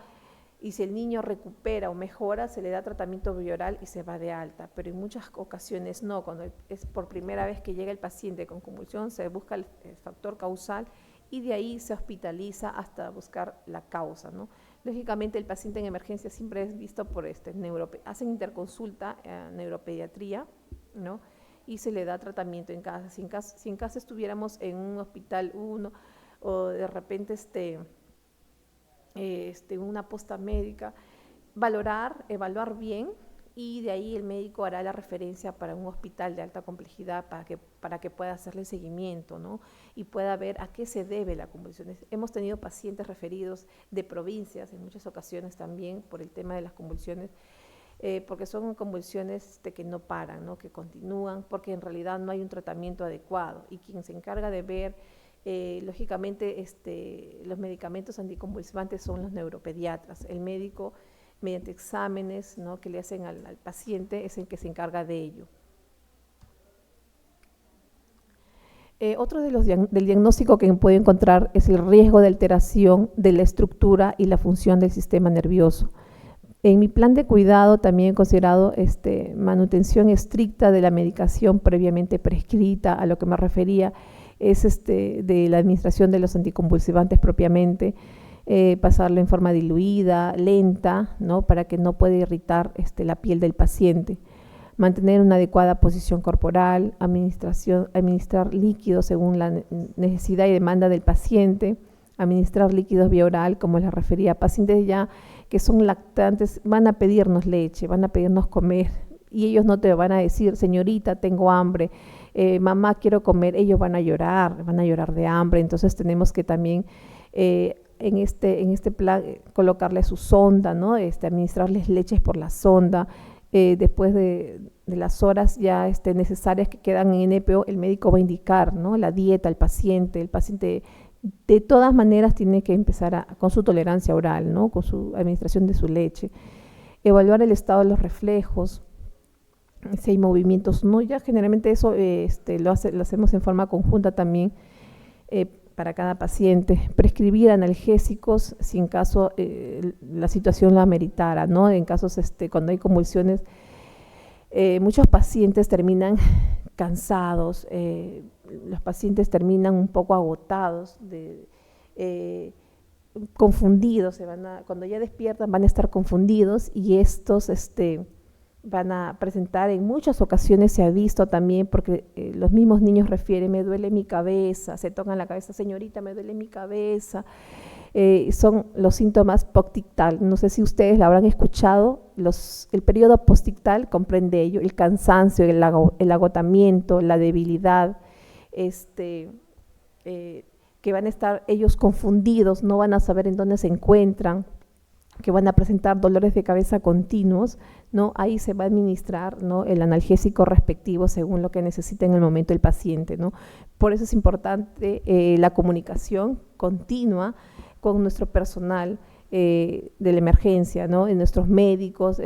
y si el niño recupera o mejora, se le da tratamiento bioral y se va de alta, pero en muchas ocasiones no. Cuando es por primera vez que llega el paciente con convulsión, se busca el factor causal y de ahí se hospitaliza hasta buscar la causa, ¿no? Lógicamente el paciente en emergencia siempre es visto por hacen interconsulta neuropediatría, ¿no?, y se le da tratamiento en casa. Si en casa estuviéramos en un hospital 1 o de repente una posta médica, evaluar bien, y de ahí el médico hará la referencia para un hospital de alta complejidad para que pueda hacerle seguimiento, ¿no?, y pueda ver a qué se debe la convulsión. Hemos tenido pacientes referidos de provincias en muchas ocasiones también por el tema de las convulsiones, porque son convulsiones que no paran, ¿no?, que continúan, porque en realidad no hay un tratamiento adecuado, y quien se encarga de ver lógicamente los medicamentos anticonvulsivantes son los neuropediatras. El médico, mediante exámenes, ¿no?, que le hacen al paciente, es el que se encarga de ello. Otro del diagnóstico que puede encontrar es el riesgo de alteración de la estructura y la función del sistema nervioso. En mi plan de cuidado también he considerado manutención estricta de la medicación previamente prescrita. A lo que me refería es de la administración de los anticonvulsivantes propiamente, pasarlo en forma diluida, lenta, ¿no?, para que no pueda irritar la piel del paciente. Mantener una adecuada posición corporal, administrar líquidos según la necesidad y demanda del paciente, administrar líquidos vía oral, como les refería. Pacientes ya que son lactantes van a pedirnos leche, van a pedirnos comer, y ellos no te van a decir: señorita, tengo hambre, mamá, quiero comer. Ellos van a llorar de hambre. Entonces tenemos que también en este plan colocarle su sonda, ¿no?, administrarles leches por la sonda, después de las horas ya necesarias que quedan en NPO, el médico va a indicar, ¿no?, la dieta al paciente. El paciente de todas maneras tiene que empezar con su tolerancia oral, ¿no?, con su administración de su leche. Evaluar el estado de los reflejos, si hay movimientos, no, ya generalmente eso lo hacemos en forma conjunta también para cada paciente. Prescribir analgésicos si en caso la situación lo ameritara, ¿no? En casos cuando hay convulsiones, muchos pacientes terminan cansados, los pacientes terminan un poco agotados, confundidos, cuando ya despiertan van a estar confundidos, y estos van a presentar, en muchas ocasiones se ha visto también, porque los mismos niños refieren: me duele mi cabeza, se tocan la cabeza, señorita, me duele mi cabeza. Son los síntomas postictal. No sé si ustedes lo habrán escuchado. El periodo postictal comprende ello: el cansancio, el agotamiento, la debilidad, que van a estar ellos confundidos, no van a saber en dónde se encuentran, que van a presentar dolores de cabeza continuos, ¿no? Ahí se va a administrar, ¿no?, el analgésico respectivo según lo que necesite en el momento el paciente, ¿no? Por eso es importante la comunicación continua con nuestro personal de la emergencia, ¿no?, en nuestros médicos,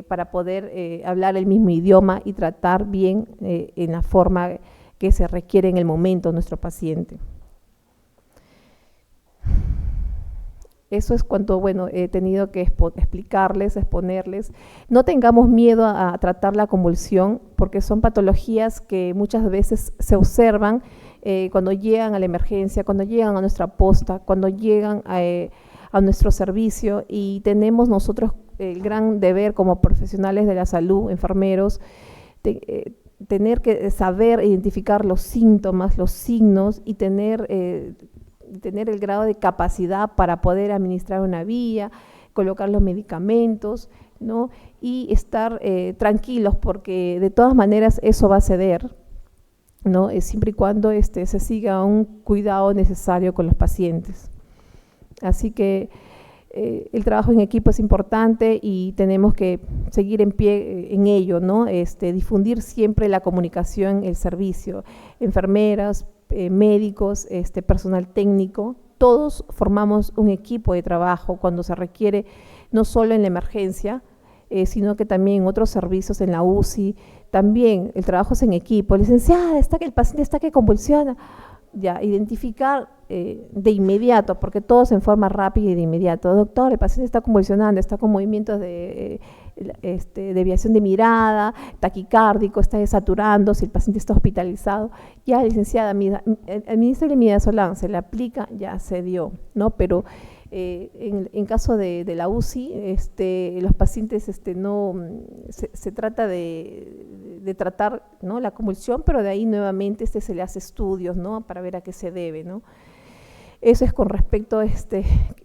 para poder hablar el mismo idioma y tratar bien en la forma que se requiere en el momento nuestro paciente. Eso es cuanto, bueno, he tenido que explicarles, exponerles. No tengamos miedo a tratar la convulsión, porque son patologías que muchas veces se observan cuando llegan a la emergencia, cuando llegan a nuestra posta, cuando llegan a nuestro servicio, y tenemos nosotros el gran deber como profesionales de la salud, enfermeros, tener que saber identificar los síntomas, los signos, y tener el grado de capacidad para poder administrar una vía, colocar los medicamentos, ¿no?, y estar tranquilos, porque de todas maneras eso va a ceder, ¿no?, siempre y cuando se siga un cuidado necesario con los pacientes. Así que el trabajo en equipo es importante y tenemos que seguir en pie en ello, ¿no? Difundir siempre la comunicación, el servicio, enfermeras, médicos, personal técnico, todos formamos un equipo de trabajo cuando se requiere, no solo en la emergencia, sino que también en otros servicios, en la UCI, también el trabajo es en equipo. Licenciada, el paciente está que convulsiona. Ya, identificar de inmediato, porque todo se en forma rápida y de inmediato. Doctor, el paciente está convulsionando, está con movimientos de deviación de mirada, taquicárdico, está desaturando, si el paciente está hospitalizado, ya, licenciada, administre midazolam, se le aplica, ya se dio, ¿no? Pero en caso de la UCI, los pacientes no se trata de tratar, ¿no?, la convulsión, pero de ahí nuevamente se le hace estudios, ¿no?, para ver a qué se debe, ¿no? Eso es con respecto a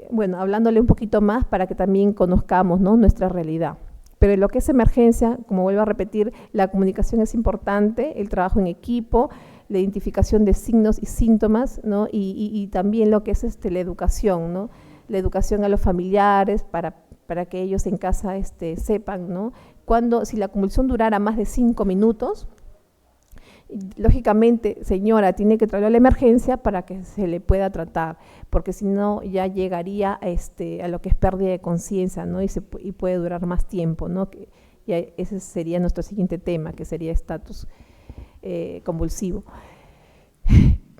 bueno, hablándole un poquito más para que también conozcamos, ¿no?, nuestra realidad. Pero en lo que es emergencia, como vuelvo a repetir, la comunicación es importante, el trabajo en equipo, la identificación de signos y síntomas, ¿no?, y también lo que es la educación, ¿no?, la educación a los familiares para que ellos en casa sepan, ¿no?, si la convulsión durara más de 5 minutos, lógicamente, señora, tiene que traerlo a la emergencia para que se le pueda tratar, porque si no ya llegaría a lo que es pérdida de conciencia, ¿no?, y puede durar más tiempo, ¿no?, que ya ese sería nuestro siguiente tema, que sería estatus convulsivo.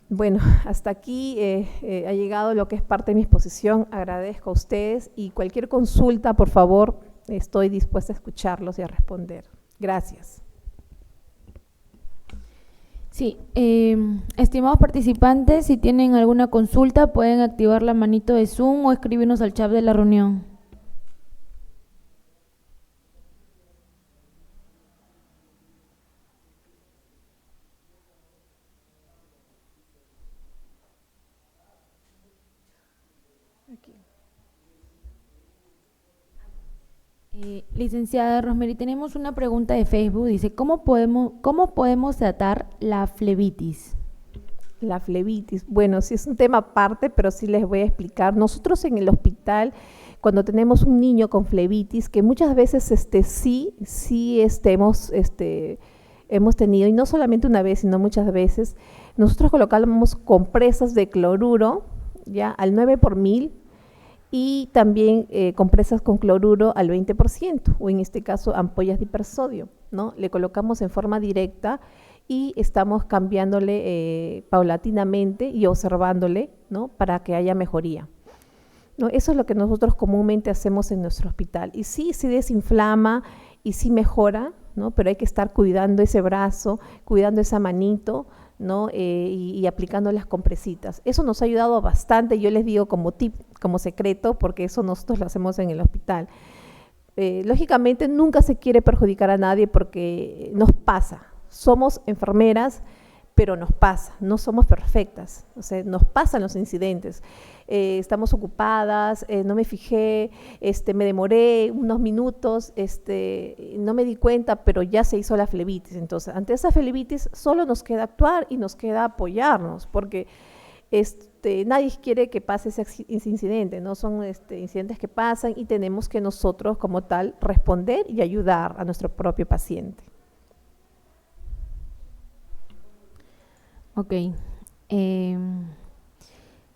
Bueno, hasta aquí ha llegado lo que es parte de mi exposición. Agradezco a ustedes y cualquier consulta, por favor, estoy dispuesta a escucharlos y a responder. Gracias. Sí, estimados participantes, si tienen alguna consulta pueden activar la manito de Zoom o escribirnos al chat de la reunión. Licenciada Rosemary, tenemos una pregunta de Facebook. Dice, ¿cómo podemos tratar la flebitis? La flebitis, bueno, sí es un tema aparte, pero sí les voy a explicar. Nosotros en el hospital, cuando tenemos un niño con flebitis, que muchas veces hemos tenido, y no solamente una vez, sino muchas veces, nosotros colocamos compresas de cloruro, ya al 9 por 1000, y también compresas con cloruro al 20%, o en este caso ampollas de hipersodio, ¿no? Le colocamos en forma directa y estamos cambiándole paulatinamente y observándole, ¿no? Para que haya mejoría, ¿no? Eso es lo que nosotros comúnmente hacemos en nuestro hospital. Y sí, sí desinflama y sí mejora, ¿no? Pero hay que estar cuidando ese brazo, cuidando esa manito, ¿no? Y aplicando las compresitas. Eso nos ha ayudado bastante, yo les digo como tip, como secreto, porque eso nosotros lo hacemos en el hospital. Lógicamente nunca se quiere perjudicar a nadie porque nos pasa. Somos enfermeras, pero nos pasa, no somos perfectas, o sea, nos pasan los incidentes. Estamos ocupadas, no me fijé, me demoré unos minutos, no me di cuenta, pero ya se hizo la flebitis. Entonces, ante esa flebitis solo nos queda actuar y nos queda apoyarnos, porque nadie quiere que pase ese incidente, ¿no? Son incidentes que pasan y tenemos que nosotros como tal responder y ayudar a nuestro propio paciente. Ok.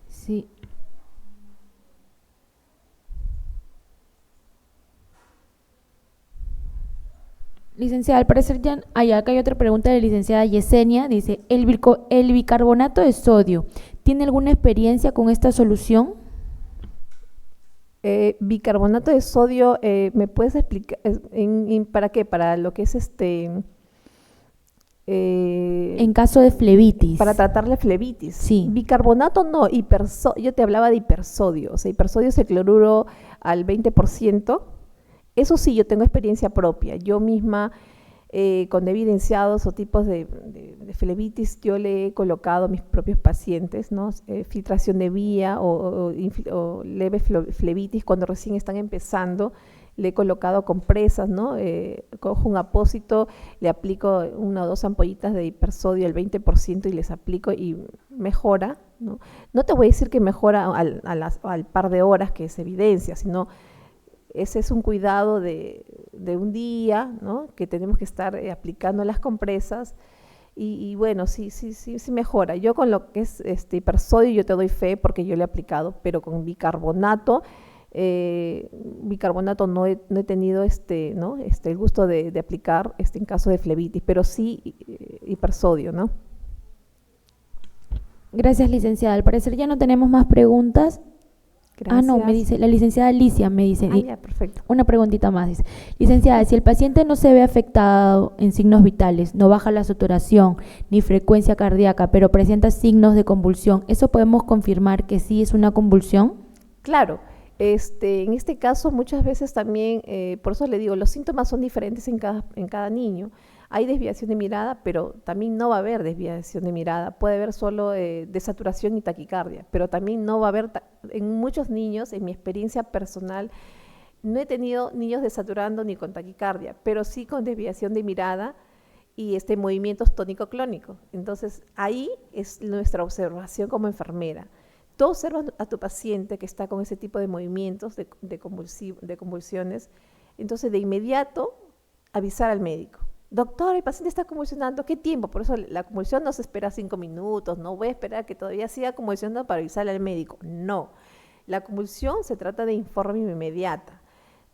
Sí. Licenciada, al parecer ya acá hay otra pregunta de la licenciada Yesenia. Dice, ¿el bicarbonato de sodio tiene alguna experiencia con esta solución? Bicarbonato de sodio, ¿me puedes explicar para qué? Para lo que es en caso de flebitis. Para tratar la flebitis. Sí. Bicarbonato no, yo te hablaba de hipersodio. O sea, hipersodio es el cloruro al 20%. Eso sí, yo tengo experiencia propia. Yo misma, con evidenciados o tipos de flebitis, yo le he colocado a mis propios pacientes, ¿no? Filtración de vía o leve flebitis cuando recién están empezando. Le he colocado compresas, ¿no? Cojo un apósito, le aplico 1 o 2 ampollitas de hipersodio al 20% y les aplico y mejora, ¿no? No te voy a decir que mejora al par de horas, que es evidencia, sino ese es un cuidado de un día, ¿no? Que tenemos que estar aplicando las compresas y bueno, sí mejora. Yo con lo que es hipersodio yo te doy fe porque yo le he aplicado, pero con bicarbonato no he tenido ¿no? El gusto de aplicar en caso de flebitis, pero sí hipersodio, ¿no? Gracias, licenciada. Al parecer ya no tenemos más preguntas. Gracias. No, me dice la licenciada Alicia, me dice. Ya, perfecto. Una preguntita más, dice. Licenciada, si el paciente no se ve afectado en signos vitales, no baja la saturación ni frecuencia cardíaca, pero presenta signos de convulsión, ¿eso podemos confirmar que sí es una convulsión? Claro. En este caso muchas veces también, por eso le digo, los síntomas son diferentes en cada niño. Hay desviación de mirada, pero también no va a haber desviación de mirada. Puede haber solo desaturación y taquicardia, pero también no va a haber, en muchos niños, en mi experiencia personal, no he tenido niños desaturando ni con taquicardia, pero sí con desviación de mirada y movimientos tónico-clónicos. Entonces, ahí es nuestra observación como enfermera. Tú observas a tu paciente que está con ese tipo de movimientos, de convulsiones, entonces de inmediato avisar al médico. Doctor, el paciente está convulsionando, ¿qué tiempo? Por eso la convulsión no se espera 5 minutos, no voy a esperar que todavía siga convulsionando para avisarle al médico. No, la convulsión se trata de informe inmediata.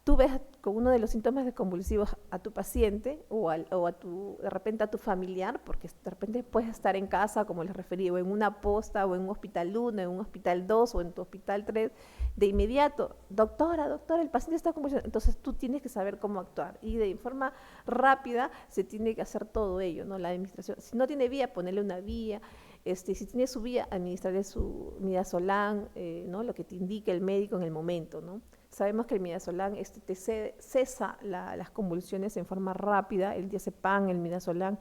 Tú ves con uno de los síntomas de convulsivos a tu paciente de repente a tu familiar, porque de repente puedes estar en casa, como les referí, o en una posta, o en un hospital 1, en un hospital 2, o en tu hospital 3, de inmediato, doctora, el paciente está convulsionando. Entonces tú tienes que saber cómo actuar y de forma rápida se tiene que hacer todo ello, ¿no? La administración, si no tiene vía, ponerle una vía. Si tiene su vía, administrarle su midazolam, ¿no? Lo que te indique el médico en el momento, ¿no? Sabemos que el midazolam te cesa las convulsiones en forma rápida, el diazepam, el midazolam,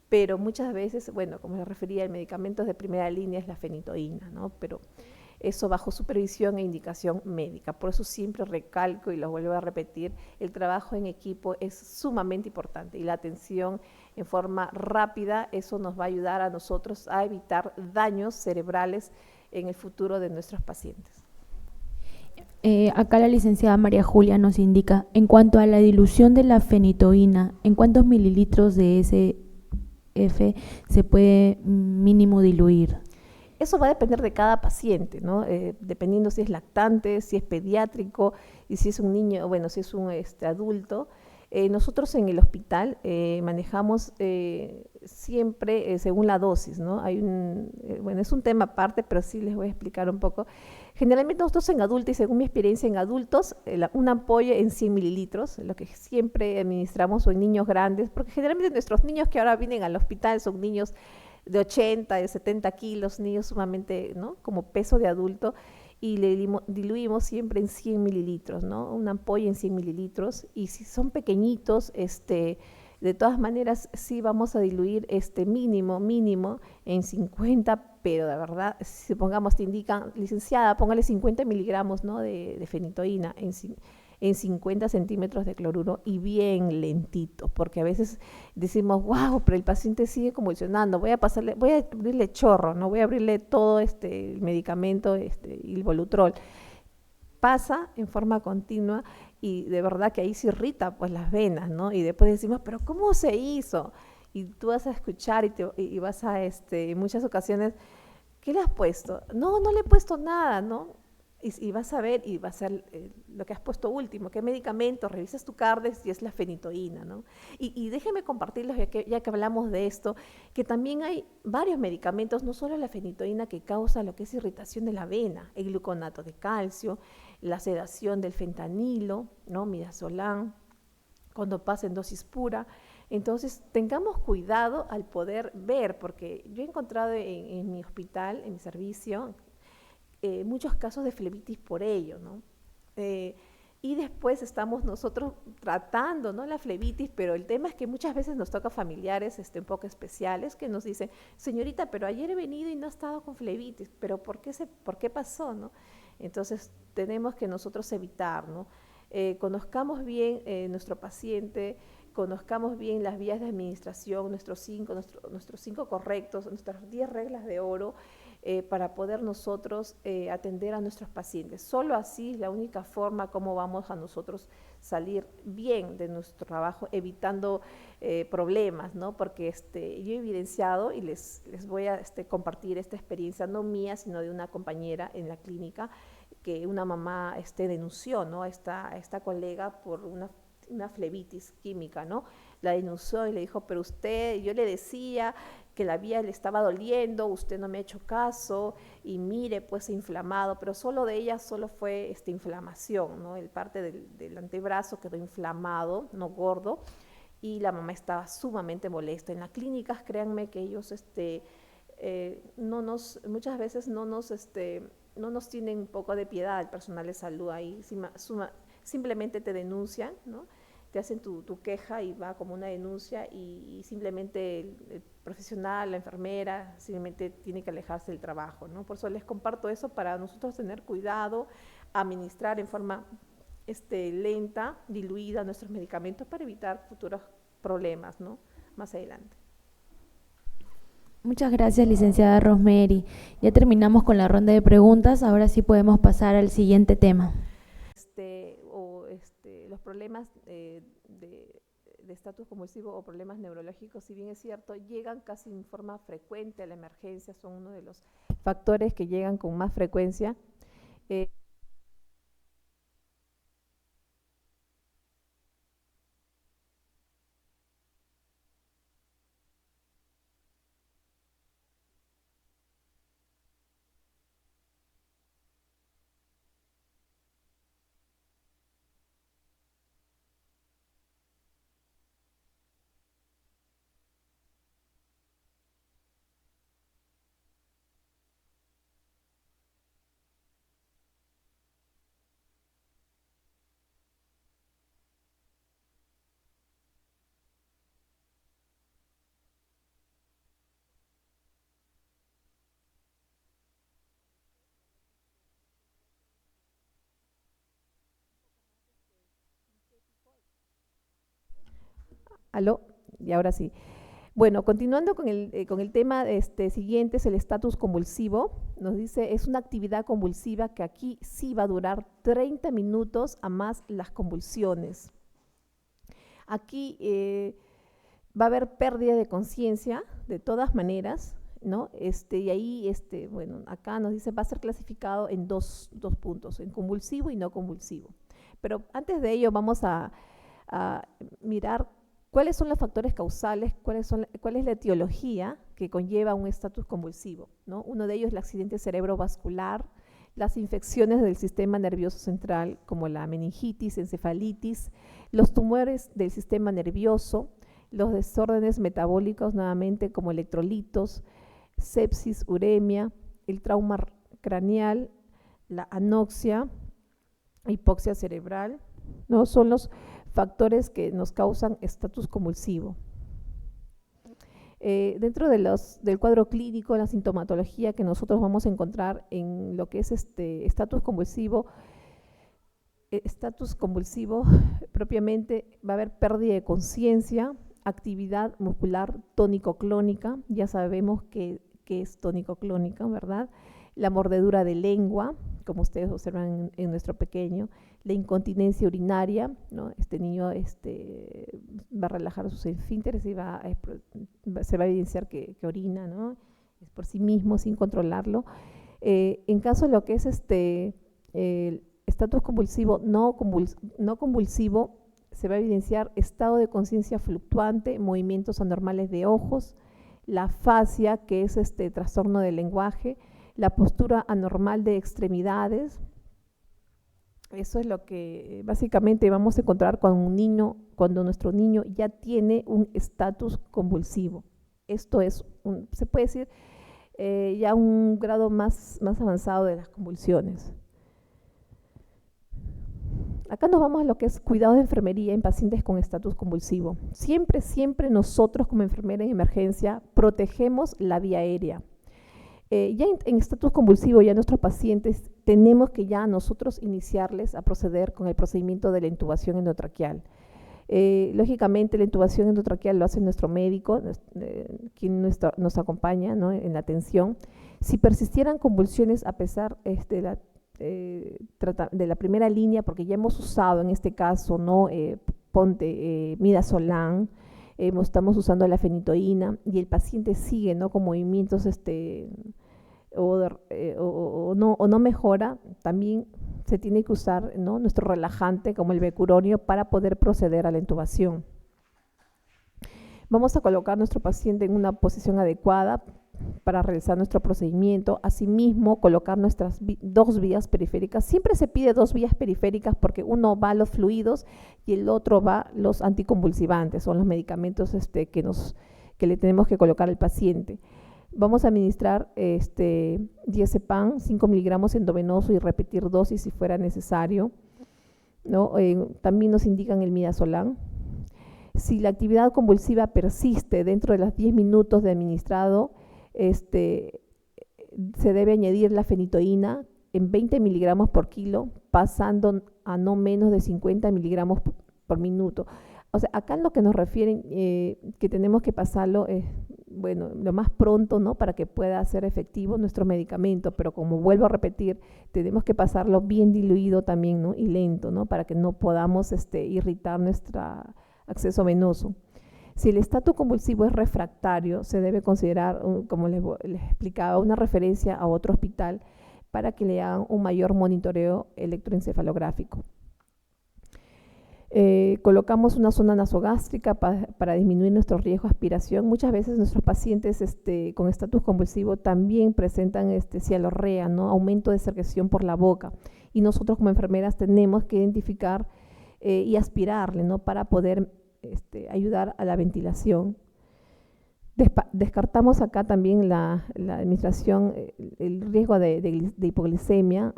pero muchas veces, bueno, como les refería, el medicamento de primera línea es la fenitoína, ¿no? Pero eso bajo supervisión e indicación médica. Por eso siempre recalco y lo vuelvo a repetir, el trabajo en equipo es sumamente importante y la atención en forma rápida, eso nos va a ayudar a nosotros a evitar daños cerebrales en el futuro de nuestros pacientes. Acá la licenciada María Julia nos indica, en cuanto a la dilución de la fenitoína, ¿en cuántos mililitros de SF se puede mínimo diluir? Eso va a depender de cada paciente, ¿no? Dependiendo si es lactante, si es pediátrico y si es un niño, bueno, si es un adulto. Nosotros en el hospital manejamos siempre según la dosis, ¿no? Bueno, es un tema aparte, pero sí les voy a explicar un poco. Generalmente nosotros en adultos, y según mi experiencia en adultos, una ampolla en 100 mililitros, lo que siempre administramos o en niños grandes, porque generalmente nuestros niños que ahora vienen al hospital son niños de 80, de 70 kilos, niños sumamente, ¿no? Como peso de adulto, y le diluimos siempre en 100 mililitros, ¿no? Una ampolla en 100 mililitros, y si son pequeñitos, de todas maneras sí vamos a diluir mínimo en 50, pero de verdad, si pongamos, te indican, licenciada, póngale 50 miligramos, ¿no? de fenitoína en 50 centímetros de cloruro y bien lentito, porque a veces decimos, wow, pero el paciente sigue convulsionando, voy a abrirle chorro, no voy a abrirle todo el medicamento y el Volutrol. Pasa en forma continua y de verdad que ahí se irrita pues las venas, ¿no? Y después decimos, pero ¿cómo se hizo? Y tú vas a escuchar y vas a, en muchas ocasiones, ¿qué le has puesto? No, no le he puesto nada, ¿no? Y vas a ver y va a ser lo que has puesto último, qué medicamento, revisas tu cardex y es la fenitoína, ¿no? Y déjenme compartirles, ya que hablamos de esto, que también hay varios medicamentos, no solo la fenitoína que causa lo que es irritación de la vena, el gluconato de calcio, la sedación del fentanilo, ¿no? Midazolam, cuando pasa en dosis pura. Entonces, tengamos cuidado al poder ver, porque yo he encontrado en mi hospital, en mi servicio, muchos casos de flebitis por ello, ¿no? Y después estamos nosotros tratando, ¿no? La flebitis, pero el tema es que muchas veces nos toca familiares un poco especiales que nos dicen, señorita, pero ayer he venido y no he estado con flebitis, pero ¿por qué pasó, no? Entonces tenemos que nosotros evitar, ¿no? Conozcamos bien nuestro paciente, conozcamos bien las vías de administración, nuestros cinco correctos, nuestras 10 reglas de oro, para poder nosotros atender a nuestros pacientes. Solo así es la única forma como vamos a nosotros salir bien de nuestro trabajo, evitando problemas, ¿no? Porque yo he evidenciado y les voy a compartir esta experiencia, no mía, sino de una compañera en la clínica, que una mamá denunció, ¿no? a esta colega por una flebitis química, ¿no? La denunció y le dijo, pero yo le decía que la vía le estaba doliendo, usted no me ha hecho caso, y mire, pues inflamado, pero solo de ella solo fue inflamación, ¿no? El parte del antebrazo quedó inflamado, no gordo, y la mamá estaba sumamente molesta. En las clínicas, créanme que ellos muchas veces no nos tienen un poco de piedad el personal de salud ahí, simplemente te denuncian, ¿no? Te hacen tu queja y va como una denuncia y simplemente el profesional, la enfermera, simplemente tiene que alejarse del trabajo, ¿no? Por eso les comparto eso para nosotros tener cuidado, administrar en forma lenta, diluida nuestros medicamentos para evitar futuros problemas, ¿no? Más adelante. Muchas gracias, licenciada Rosemary. Ya terminamos con la ronda de preguntas, ahora sí podemos pasar al siguiente tema. Los problemas de estatus convulsivo o problemas neurológicos, si bien es cierto, llegan casi en forma frecuente a la emergencia, son uno de los factores que llegan con más frecuencia. ¿Aló? Y ahora sí. Bueno, continuando con el tema siguiente, es el estatus convulsivo. Nos dice, es una actividad convulsiva que aquí sí va a durar 30 minutos a más las convulsiones. Aquí va a haber pérdida de conciencia de todas maneras, ¿no? Y ahí, bueno, acá nos dice, va a ser clasificado en dos puntos, en convulsivo y no convulsivo. Pero antes de ello vamos a mirar cuáles son los factores causales, cuál es la etiología que conlleva un estatus convulsivo, ¿no? Uno de ellos es el accidente cerebrovascular, las infecciones del sistema nervioso central, como la meningitis, encefalitis, los tumores del sistema nervioso, los desórdenes metabólicos, nuevamente, como electrolitos, sepsis, uremia, el trauma craneal, la anoxia, hipoxia cerebral, ¿no? Son los factores que nos causan estatus convulsivo. Dentro del cuadro clínico, la sintomatología que nosotros vamos a encontrar en lo que es estatus convulsivo propiamente va a haber pérdida de conciencia, actividad muscular tónico-clónica, ya sabemos que es tónico-clónica, ¿verdad? La mordedura de lengua, como ustedes observan en nuestro pequeño, la incontinencia urinaria, ¿no? Este niño va a relajar sus esfínteres y se va a evidenciar que orina, ¿no? Es por sí mismo, sin controlarlo. En caso de lo que es el estatus convulsivo no convulsivo, se va a evidenciar estado de conciencia fluctuante, movimientos anormales de ojos, la afasia, que es trastorno del lenguaje, la postura anormal de extremidades. Eso es lo que básicamente vamos a encontrar cuando nuestro niño ya tiene un estatus convulsivo. Esto es, se puede decir, ya un grado más avanzado de las convulsiones. Acá nos vamos a lo que es cuidado de enfermería en pacientes con estatus convulsivo. Siempre nosotros como enfermera en emergencia protegemos la vía aérea. Ya en estatus convulsivo, ya nuestros pacientes tenemos que ya nosotros iniciarles a proceder con el procedimiento de la intubación endotraqueal. Lógicamente la intubación endotraqueal lo hace nuestro médico, quien nos acompaña, ¿no? En la atención. Si persistieran convulsiones a pesar de la primera línea, porque ya hemos usado en este caso, ¿no? Midazolam, estamos usando la fenitoína y el paciente sigue, ¿no? Con movimientos o no mejora, también se tiene que usar, ¿no? Nuestro relajante como el becuronio para poder proceder a la intubación. Vamos a colocar a nuestro paciente en una posición adecuada para realizar nuestro procedimiento. Asimismo, colocar nuestras 2 vías periféricas. Siempre se pide 2 vías periféricas porque uno va a los fluidos y el otro va a los anticonvulsivantes, son los medicamentos que le tenemos que colocar al paciente. Vamos a administrar diazepam, 5 miligramos endovenoso y repetir dosis si fuera necesario, ¿no? También nos indican el midazolam. Si la actividad convulsiva persiste dentro de los 10 minutos de administrado, se debe añadir la fenitoína en 20 miligramos por kilo, pasando a no menos de 50 miligramos por minuto. O sea, acá en lo que nos refieren que tenemos que pasarlo, bueno, lo más pronto, ¿no? Para que pueda ser efectivo nuestro medicamento, pero como vuelvo a repetir, tenemos que pasarlo bien diluido también, ¿no? Y lento, ¿no? Para que no podamos irritar nuestro acceso venoso. Si el estatus convulsivo es refractario, se debe considerar, como les explicaba, una referencia a otro hospital para que le hagan un mayor monitoreo electroencefalográfico. Colocamos una zona nasogástrica para disminuir nuestro riesgo de aspiración. Muchas veces nuestros pacientes con estatus convulsivo también presentan cialorrea, ¿no? Aumento de secreción por la boca, y nosotros como enfermeras tenemos que identificar y aspirarle, ¿no? Para poder ayudar a la ventilación. Descartamos acá también la administración, el riesgo de hipoglicemia,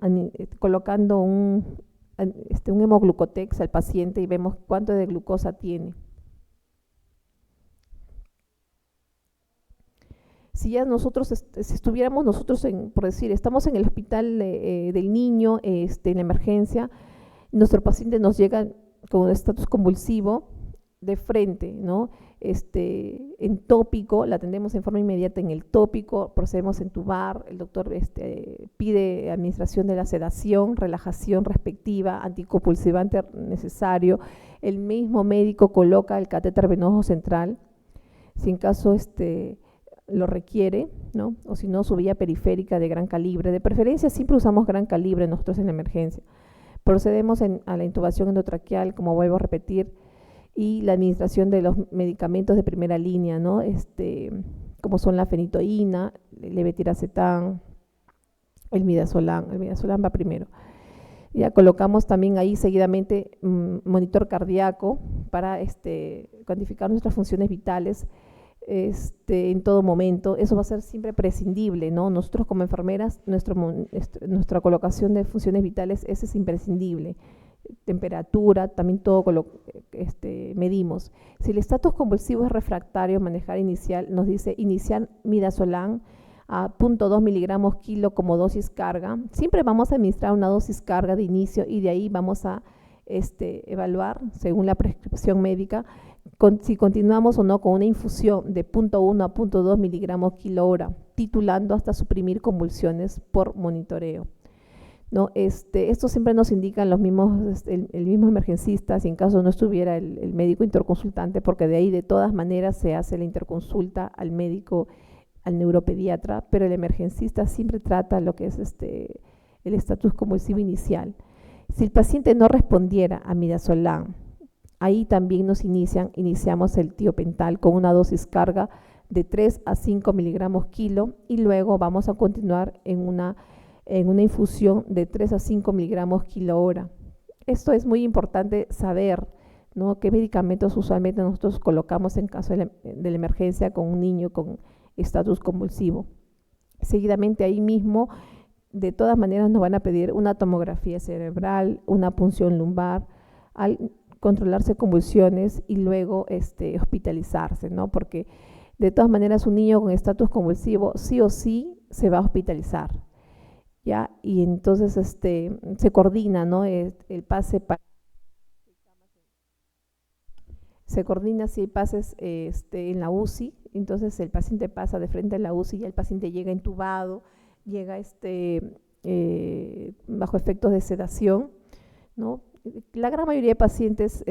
colocando un hemoglucotex al paciente y vemos cuánto de glucosa tiene. Si ya si estuviéramos nosotros, por decir, estamos en el hospital del niño, en la emergencia, nuestro paciente nos llega con un estatus convulsivo, de frente, ¿no? En tópico, la atendemos en forma inmediata en el tópico, procedemos a entubar, el doctor pide administración de la sedación, relajación respectiva, anticonvulsivante necesario, el mismo médico coloca el catéter venoso central, si en caso lo requiere, ¿no? O si no, su vía periférica de gran calibre, de preferencia siempre usamos gran calibre nosotros en la emergencia. Procedemos a la intubación endotraqueal, como vuelvo a repetir, y la administración de los medicamentos de primera línea, ¿no? Como son la fenitoína, el levetiracetam, el midazolam va primero. Ya colocamos también ahí seguidamente monitor cardíaco para cuantificar nuestras funciones vitales en todo momento. Eso va a ser siempre prescindible, ¿no? Nosotros como enfermeras, nuestra colocación de funciones vitales, ese es imprescindible. Temperatura, también todo medimos. Si el estatus convulsivo es refractario, manejar inicial, nos dice iniciar midazolam a 0.2 miligramos kilo como dosis carga. Siempre vamos a administrar una dosis carga de inicio y de ahí vamos a evaluar, según la prescripción médica, si continuamos o no con una infusión de 0.1 a 0.2 miligramos kilo hora, titulando hasta suprimir convulsiones por monitoreo. ¿No? Esto siempre nos indican los mismos, el mismo emergencista, si en caso no estuviera el médico interconsultante, porque de ahí de todas maneras se hace la interconsulta al médico, al neuropediatra, pero el emergencista siempre trata lo que es el estatus convulsivo inicial. Si el paciente no respondiera a midazolam, ahí también iniciamos el tiopental con una dosis carga de 3 a 5 miligramos kilo y luego vamos a continuar en una infusión de 3 a 5 miligramos kilo hora. Esto es muy importante saber, ¿no? Qué medicamentos usualmente nosotros colocamos en caso de la emergencia con un niño con estatus convulsivo. Seguidamente ahí mismo, de todas maneras nos van a pedir una tomografía cerebral, una punción lumbar, al controlarse convulsiones y luego hospitalizarse, ¿no? Porque de todas maneras un niño con estatus convulsivo sí o sí se va a hospitalizar. ¿Ya? Y entonces se coordina, ¿no? El pase se coordina si hay pases en la UCI, entonces el paciente pasa de frente a la UCI y el paciente llega intubado, llega bajo efectos de sedación, ¿no? La gran mayoría de pacientes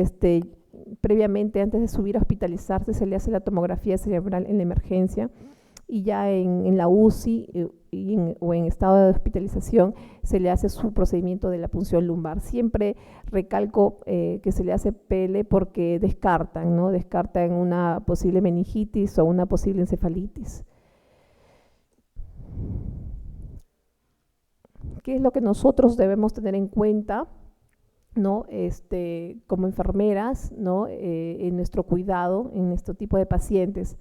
previamente, antes de subir a hospitalizarse, se le hace la tomografía cerebral en la emergencia y ya en la UCI o en estado de hospitalización se le hace su procedimiento de la punción lumbar. Siempre recalco que se le hace PL porque descartan, ¿no? Descartan una posible meningitis o una posible encefalitis. ¿Qué es lo que nosotros debemos tener en cuenta, ¿no? Como enfermeras, ¿no? En nuestro cuidado en este tipo de pacientes?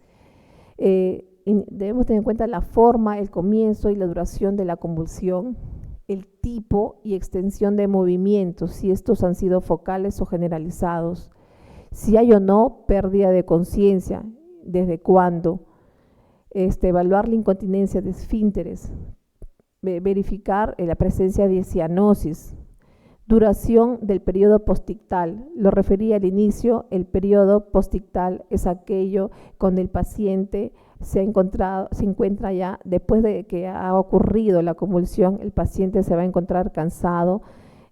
Debemos tener en cuenta la forma, el comienzo y la duración de la convulsión, el tipo y extensión de movimientos, si estos han sido focales o generalizados, si hay o no pérdida de conciencia, desde cuándo, evaluar la incontinencia de esfínteres, verificar la presencia de cianosis, duración del periodo postictal. Lo referí al inicio, el periodo postictal es aquello cuando el paciente se encuentra ya, después de que ha ocurrido la convulsión, el paciente se va a encontrar cansado,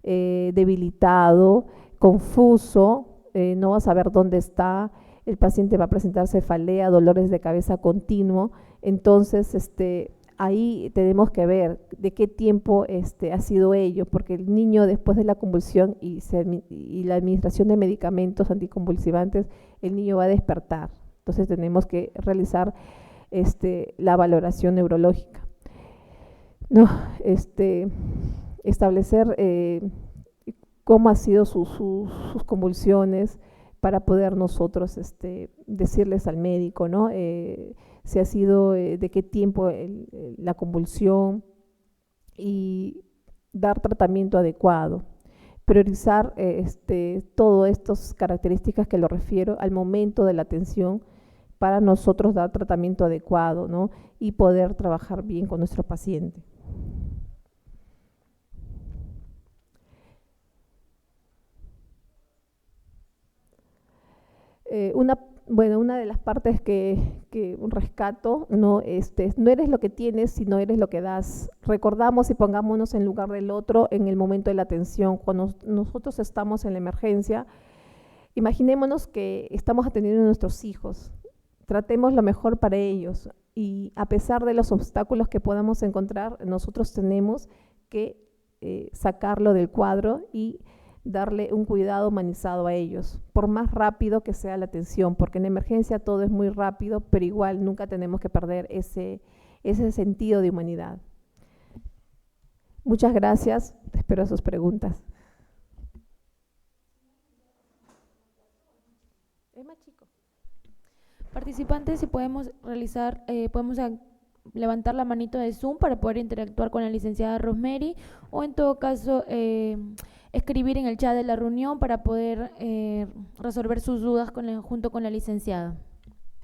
debilitado, confuso, no va a saber dónde está, el paciente va a presentar cefalea, dolores de cabeza continuo. Entonces, ahí tenemos que ver de qué tiempo ha sido ello, porque el niño después de la convulsión y la administración de medicamentos anticonvulsivantes, el niño va a despertar. Entonces tenemos que realizar la valoración neurológica, ¿no? Establecer cómo han sido sus convulsiones para poder nosotros decirles al médico, ¿no? Si ha sido de qué tiempo la convulsión y dar tratamiento adecuado. Priorizar todas estas características que lo refiero al momento de la atención para nosotros dar tratamiento adecuado, ¿no? Y poder trabajar bien con nuestro paciente. Una de las partes que rescato, no eres lo que tienes, sino eres lo que das. Recordamos y pongámonos en lugar del otro en el momento de la atención. Cuando nosotros estamos en la emergencia, imaginémonos que estamos atendiendo a nuestros hijos. Tratemos lo mejor para ellos y a pesar de los obstáculos que podamos encontrar, nosotros tenemos que sacarlo del cuadro y darle un cuidado humanizado a ellos, por más rápido que sea la atención, porque en emergencia todo es muy rápido, pero igual nunca tenemos que perder ese sentido de humanidad. Muchas gracias, espero sus preguntas. Es más chico. Participantes, si podemos levantar la manito de Zoom para poder interactuar con la licenciada Rosemary, o en todo caso escribir en el chat de la reunión para poder resolver sus dudas junto con la licenciada.